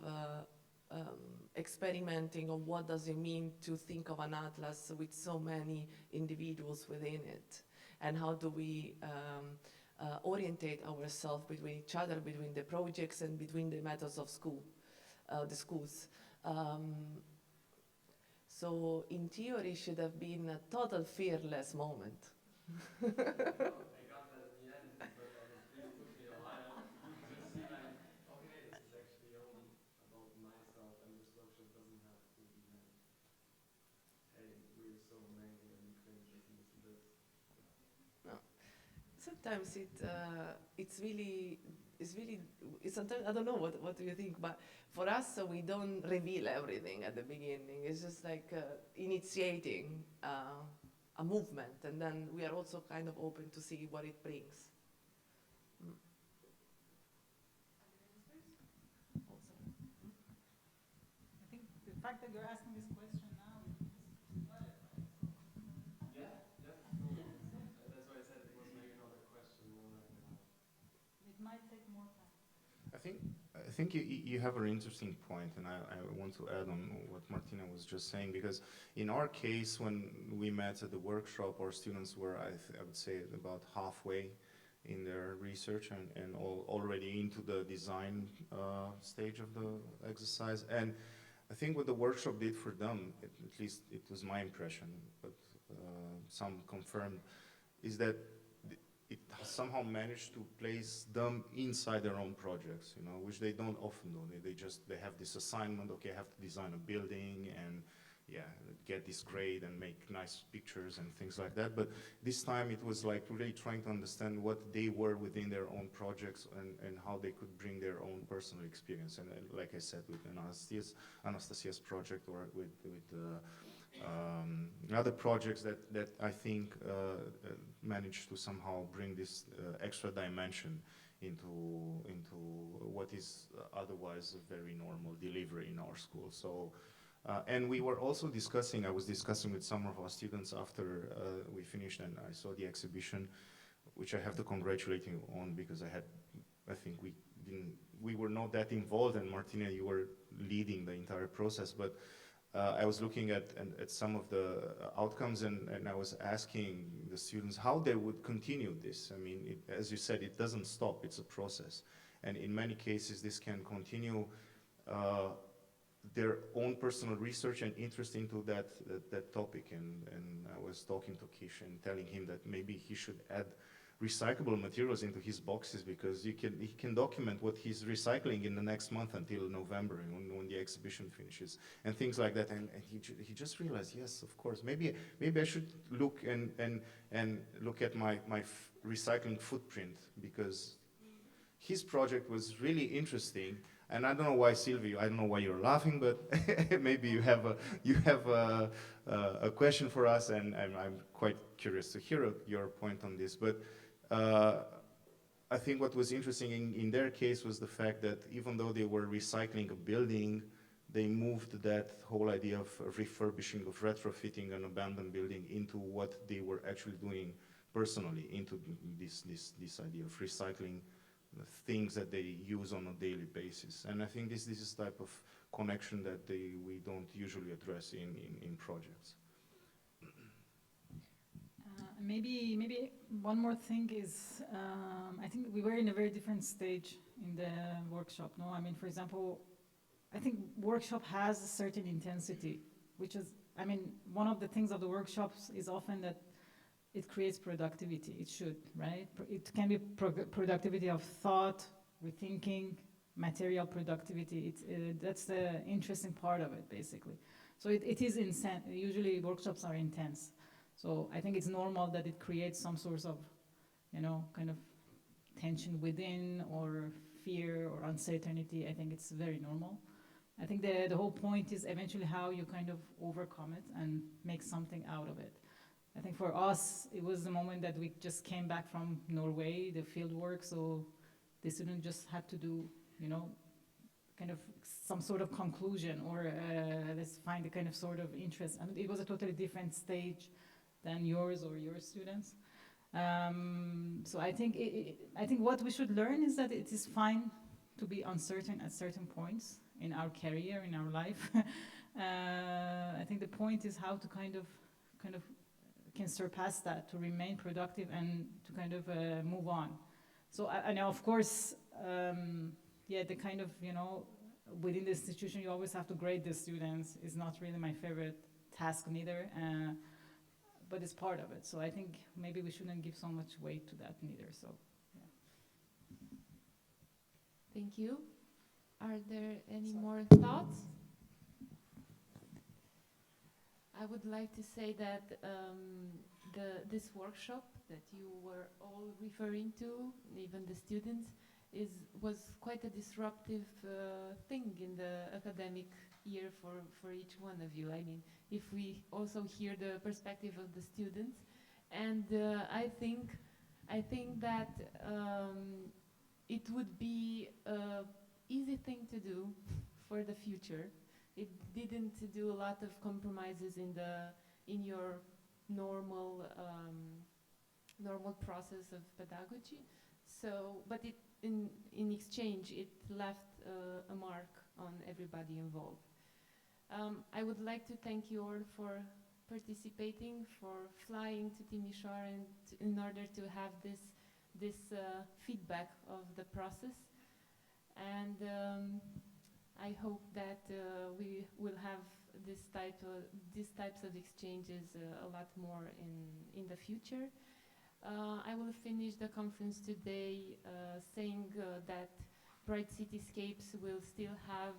experimenting on what does it mean to think of an atlas with so many individuals within it, and how do we orientate ourselves between each other, between the projects and between the methods of the schools. So in theory, it should have been a total fearless moment. I got that in the end, but it really took me a while to just see like, okay, this is actually only about myself, and this workshop doesn't have to be like, hey, we're so amazing and we claim this and this and this. No. Sometimes sometimes, I don't know, what do you think, but for us, we don't reveal everything at the beginning. It's just like initiating a movement, and then we are also kind of open to see what it brings. I think the fact that you're asking this question now is clarifying. Yeah. That's why I said it was maybe not a question, more like It might take more time. I think you have an interesting point, and I want to add on what Martina was just saying, because in our case, when we met at the workshop, our students were, I would say, about halfway in their research and already into the design stage of the exercise. And I think what the workshop did for them, at least it was my impression, but some confirmed, is that it somehow managed to place them inside their own projects, you know, which they don't often do. They have this assignment, okay, I have to design a building and get this grade and make nice pictures and things like that. But this time it was like really trying to understand what they were within their own projects and how they could bring their own personal experience. And like I said, with Anastasia's project, or with other projects that I think managed to somehow bring this extra dimension into what is otherwise a very normal delivery in our school. So, and we were also discussing, I was discussing with some of our students after we finished, and I saw the exhibition, which I have to congratulate you on, because I think we were not that involved, and Martina, you were leading the entire process, but I was looking at some of the outcomes, and I was asking the students how they would continue this. I mean, as you said, it doesn't stop, it's a process. And in many cases, this can continue their own personal research and interest into that topic. And I was talking to Kish and telling him that maybe he should add recyclable materials into his boxes, because he can document what he's recycling in the next month until November, when the exhibition finishes, and things like that. And he just realized, yes, of course, maybe I should look and look at my recycling footprint, because his project was really interesting. And I don't know why, Sylvie, I don't know why you're laughing, but maybe you have a question for us, and I'm quite curious to hear your point on this. But I think what was interesting in their case was the fact that even though they were recycling a building, they moved that whole idea of refurbishing, of retrofitting an abandoned building into what they were actually doing personally, into this idea of recycling the things that they use on a daily basis. And I think this is type of connection that we don't usually address in projects. Maybe one more thing is, I think we were in a very different stage in the workshop, no? I mean, for example, I think workshop has a certain intensity, which is, I mean, one of the things of the workshops is often that it creates productivity. It should, right? It can be productivity of thought, rethinking, material productivity. That's the interesting part of it, basically. So it is intense. Usually workshops are intense. So I think it's normal that it creates some sort of, you know, kind of tension within, or fear or uncertainty. I think it's very normal. I think the whole point is eventually how you kind of overcome it and make something out of it. I think for us, it was the moment that we just came back from Norway, the field work, so the students just had to do, you know, kind of some sort of conclusion, or let's find a kind of sort of interest. I mean, it was a totally different stage than yours or your students. So I think what we should learn is that it is fine to be uncertain at certain points in our career, in our life. I think the point is how to kind of can surpass that, to remain productive and to kind of move on. So I know, of course, yeah, the kind of, you know, within the institution, you always have to grade the students. It's not really my favorite task neither, but it's part of it. So I think maybe we shouldn't give so much weight to that neither, so, yeah. Thank you. Are there any more thoughts? I would like to say that this workshop that you were all referring to, even the students, was quite a disruptive thing in the academic year for each one of you. I mean, if we also hear the perspective of the students, and I think that it would be an easy thing to do for the future. It didn't do a lot of compromises in your normal process of pedagogy. So, but in exchange, it left a mark on everybody involved. I would like to thank you all for participating, for flying to Timișoara, and in order to have this feedback of the process. And I hope that we will have these types of exchanges a lot more in the future. I will finish the conference today saying that Bright Cityscapes will still have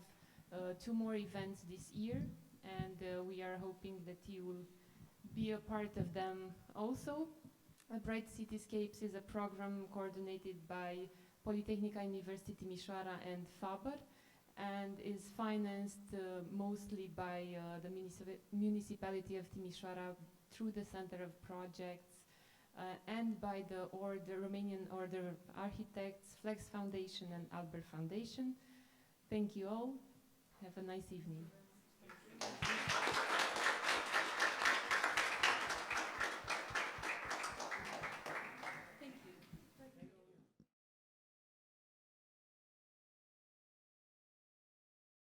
2 more events this year, and we are hoping that you will be a part of them also. Bright Cityscapes is a program coordinated by Politehnica University Timișoara and Faber, and is financed mostly by the municipality of Timișoara through the Center of Projects and by the Romanian Order of Architects, Flex Foundation and Albert Foundation. Thank you all. Have a nice evening.